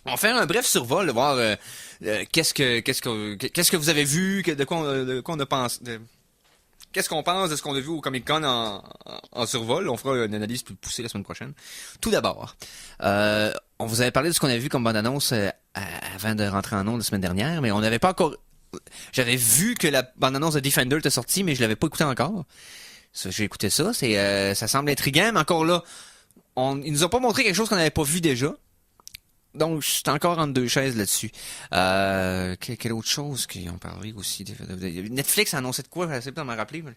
on va faire un bref survol, de voir qu'est-ce que vous avez vu, de quoi on a pensé. Qu'est-ce qu'on pense de ce qu'on a vu au Comic-Con en survol. On fera une analyse plus poussée la semaine prochaine. Tout d'abord, on vous avait parlé de ce qu'on avait vu comme bande-annonce avant de rentrer en ondes la semaine dernière, mais on n'avait pas encore... J'avais vu que la bande-annonce de Defender était sortie, mais je l'avais pas écouté encore. J'ai écouté ça, ça semble intriguant, mais encore là, ils nous ont pas montré quelque chose qu'on n'avait pas vu déjà. Donc, je suis encore entre deux chaises là-dessus. Quelle autre chose qu'ils ont parlé aussi? Netflix a annoncé de quoi? J'essaie pas de m'en rappeler. Mais...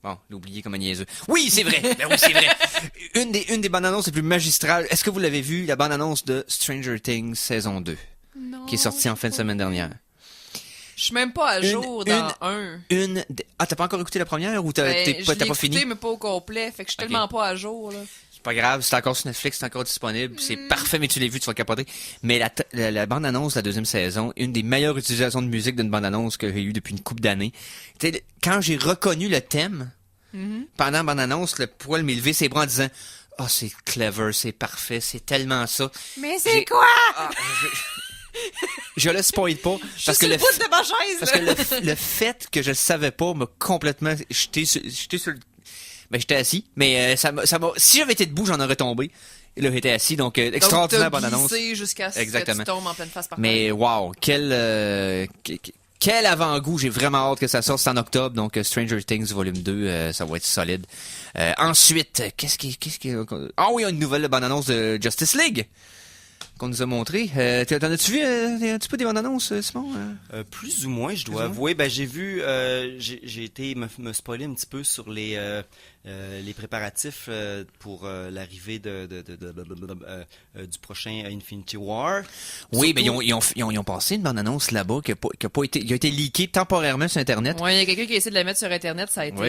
Bon, j'ai oublié comme un niaiseux. Oui, c'est vrai! Ben oui, c'est vrai! Une des bandes annonces les plus magistrales. Est-ce que vous l'avez vu? La bande annonce de Stranger Things saison 2. Non. Qui est sortie en fin de semaine dernière. Je suis même pas à jour dans un. Ah, t'as pas encore écouté la première ou t'as pas fini? Je l'ai écouté, mais pas au complet. Fait que je suis tellement pas à jour, là. C'est pas grave, c'est encore sur Netflix, c'est encore disponible. C'est parfait, mais tu l'as vu, tu vas capoter. Mais la bande-annonce de la deuxième saison, une des meilleures utilisations de musique d'une bande-annonce que j'ai eu depuis une couple d'années. Quand j'ai reconnu le thème, pendant la bande-annonce, le poil m'est levé ses bras en disant « Ah, c'est clever, c'est parfait, c'est tellement ça. » Mais c'est quoi? Je le spoil pas parce que le bout de ma chaise, parce que le fait que je le savais pas m'a complètement j'étais assis, mais ça m'a si j'avais été debout, j'en aurais tombé. Et là, j'étais assis, donc extraordinaire bonne annonce. Jusqu'à ce que tu tombes en pleine face par terre. Mais wow, quel avant-goût, j'ai vraiment hâte que ça sorte, c'est en octobre, donc Stranger Things volume 2, ça va être solide. Ensuite, ah oui, une nouvelle bande-annonce de Justice League qu'on nous a montré. T'en as-tu vu un petit peu des bandes annonces, Simon? Plus ou moins, je dois avouer. Ben, j'ai vu, j'ai été me spoiler un petit peu sur les préparatifs pour l'arrivée du prochain Infinity War. Oui, mais ils ont passé une bande annonce là-bas qui a pas été, il a été leaké temporairement sur Internet. Ouais, il y a quelqu'un qui a essayé de la mettre sur Internet, ça a été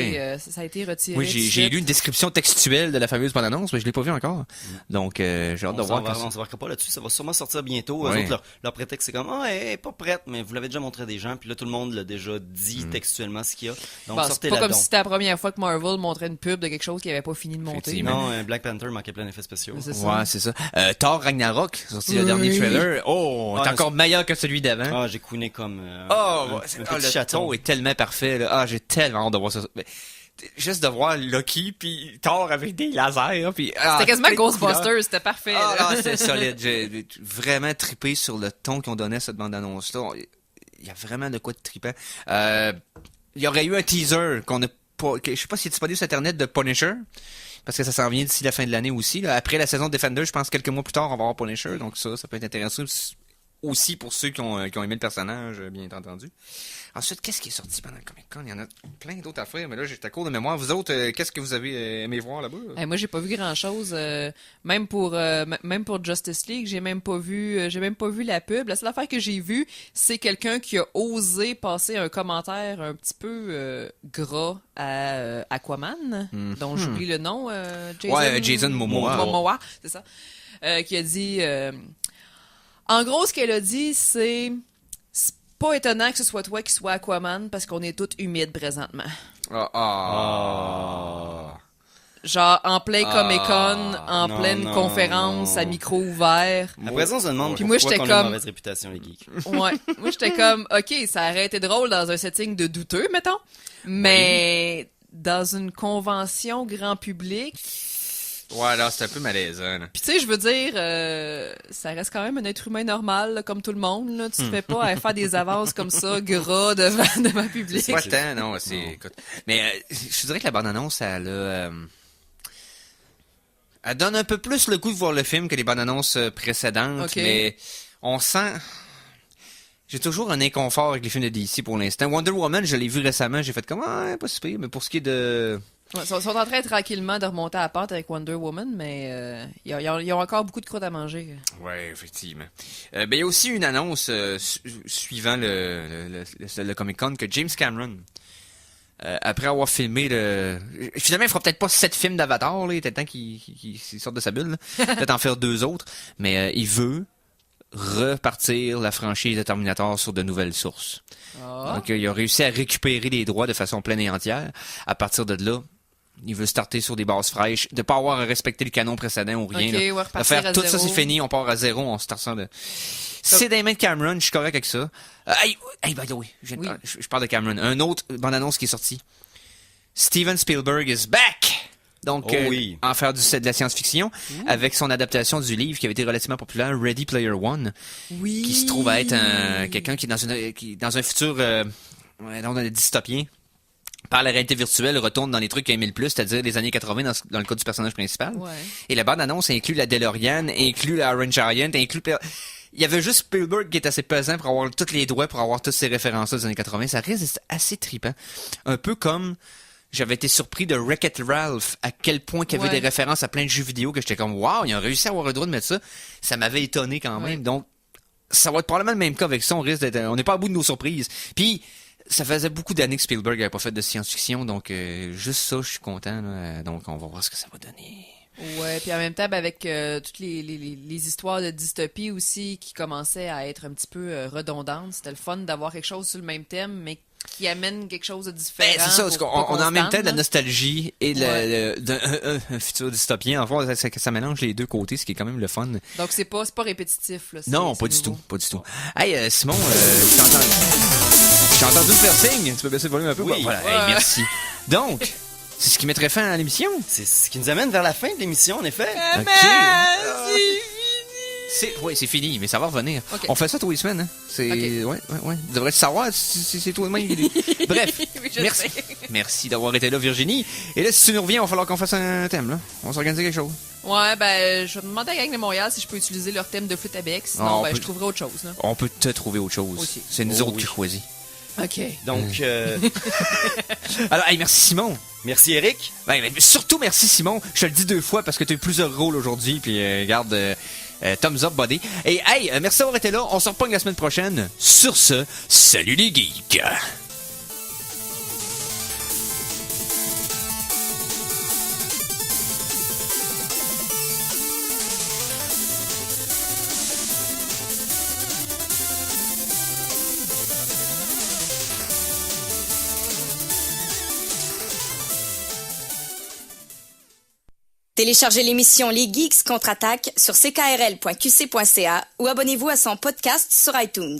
retiré. Oui, j'ai lu une description textuelle de la fameuse bande annonce, mais je l'ai pas vue encore. Donc, j'ai hâte de voir. On s'embarquera pas là-dessus. Ça va sûrement sortir bientôt. Eux autres, leur prétexte, c'est comme, elle est pas prête, mais vous l'avez déjà montré à des gens, puis là, tout le monde l'a déjà dit textuellement ce qu'il y a. Donc, sortez c'est pas là-dedans. comme si c'était la première fois que Marvel montrait une pub de quelque chose qui avait pas fini de monter. Non, Black Panther manquait plein d'effets spéciaux. Ouais, c'est ça. Thor Ragnarok, sorti le dernier trailer. Oh, c'est encore meilleur que celui d'avant. Ah, j'ai couiné comme le chaton est tellement parfait. Là. Ah, j'ai tellement hâte de voir ça. Mais, juste de voir Loki puis Thor avec des lasers puis c'était quasiment Ghostbusters, c'était parfait. Ah, c'était solide. J'ai vraiment trippé sur le ton qu'ils ont donné à cette bande-annonce là. Il y a vraiment de quoi de trippant. Il y aurait eu un teaser qu'on a pas, je sais pas s'il est disponible sur Internet, de Punisher, parce que ça s'en vient d'ici la fin de l'année aussi. Là. Après la saison de Defender, je pense quelques mois plus tard, on va avoir Punisher, donc ça peut être intéressant aussi pour ceux qui ont aimé le personnage, bien entendu. Ensuite, qu'est-ce qui est sorti pendant le Comic-Con? Il y en a plein d'autres affaires, mais là, j'étais à court de mémoire. Vous autres, qu'est-ce que vous avez aimé voir là-bas? Moi, j'ai pas vu grand-chose. Même pour Justice League, j'ai même pas vu la pub. La seule affaire que j'ai vue, c'est quelqu'un qui a osé passer un commentaire un petit peu gras à Aquaman, dont j'oublie le nom. Jason Momoa. Momoa, c'est ça. Qui a dit... En gros, ce qu'elle a dit, c'est pas étonnant que ce soit toi qui sois Aquaman parce qu'on est tous humides présentement. Genre en plein Comic-Con, en pleine conférence à micro ouvert. Après ça, on se demande puis pourquoi moi, j'étais on a une mauvaise réputation, les geeks. Ouais, moi j'étais comme, ok, ça aurait été drôle dans un setting de douteux, mettons, mais dans une convention grand public... Ouais, là, c'est un peu malaisant. Puis tu sais, je veux dire, ça reste quand même un être humain normal, là, comme tout le monde. Là. Tu te fais pas à faire des avances comme ça, gras, devant public. C'est pas tant, non. Écoute. Mais je dirais que la bande-annonce, elle donne un peu plus le goût de voir le film que les bandes-annonces précédentes. Okay. Mais on sent... J'ai toujours un inconfort avec les films de DC pour l'instant. Wonder Woman, je l'ai vu récemment, j'ai fait comme, pas si pire. Mais pour ce qui est de... Ouais, ils sont en train tranquillement de remonter à la pente avec Wonder Woman, mais ils ont encore beaucoup de croûtes à manger. Oui, effectivement. Il y a aussi une annonce suivant le Comic-Con que James Cameron, après avoir filmé finalement, il fera peut-être pas 7 films d'Avatar, là, il était temps qu'il sorte de sa bulle. Peut-être en faire 2 autres, mais il veut repartir la franchise de Terminator sur de nouvelles sources. Donc, il a réussi à récupérer les droits de façon pleine et entière. À partir de là, Il veut starter sur des bases fraîches, de pas avoir à respecter le canon précédent ou rien. Ok, là. ouais, De repartir faire à tout ça, zéro. c'est fini, on part à zéro, on start ça de... C'est des mains de Cameron, je suis correct avec ça. Hey, by the way, je parle de Cameron. Un autre bande-annonce qui est sorti. Steven Spielberg is back! Donc, en faire de la science-fiction, avec son adaptation du livre qui avait été relativement populaire, Ready Player One, qui se trouve à être quelqu'un qui est dans un futur dystopien. Par la réalité virtuelle, retourne dans les trucs qu'il aimait le plus, c'est-à-dire les années 80 dans le cas du personnage principal. Ouais. Et la bande-annonce inclut la DeLorean, inclut la Orange Giant, inclut... Il y avait juste Spielberg qui est assez pesant pour avoir tous les droits, pour avoir toutes ces références-là des années 80. Ça reste assez trippant. Un peu comme... J'avais été surpris de Wreck-It Ralph, à quel point qu'il y avait des références à plein de jeux vidéo que j'étais comme, wow, ils ont réussi à avoir le droit de mettre ça. Ça m'avait étonné quand même. Donc, ça va être probablement le même cas avec ça. On n'est pas à bout de nos surprises. Puis, ça faisait beaucoup d'années que Spielberg n'avait pas fait de science-fiction, donc juste ça, je suis content. Là. Donc, on va voir ce que ça va donner. Ouais, puis en même temps, avec toutes les histoires de dystopie aussi qui commençaient à être un petit peu redondantes, c'était le fun d'avoir quelque chose sur le même thème, mais qui amène quelque chose de différent. C'est ça, parce qu'on a en même temps de la nostalgie et un futur dystopien. En fait, ça mélange les deux côtés, ce qui est quand même le fun. Donc c'est pas répétitif, là. Non, pas du tout, pas du tout. Hey, Simon, j'ai entendu le faire signe. Tu peux baisser le volume un peu? Oui. Voilà, hey, merci. Donc, c'est ce qui mettrait fin à l'émission. C'est ce qui nous amène vers la fin de l'émission, en effet. OK. C'est fini, mais ça va revenir. Okay. On fait ça tous les semaines, hein? Ouais. Vous devriez savoir si c'est toi demain. Bref. Oui, merci. Merci d'avoir été là, Virginie. Et là, si tu nous reviens, il va falloir qu'on fasse un thème, là. On va s'organiser quelque chose. Ouais, je vais demander à la gang de Montréal si je peux utiliser leur thème de flûte à bec. Sinon, je trouverai autre chose, là. On peut te trouver autre chose. Aussi. C'est nous autres qui choisis. OK. Donc, alors, hey, merci Simon. Merci Eric. Mais surtout merci Simon. Je te le dis 2 fois parce que tu as eu plusieurs rôles aujourd'hui. Puis regarde, thumbs up, buddy. Et hey, merci d'avoir été là. On se repogne la semaine prochaine. Sur ce, salut les geeks. Téléchargez l'émission Les Geeks contre-attaque sur ckrl.qc.ca ou abonnez-vous à son podcast sur iTunes.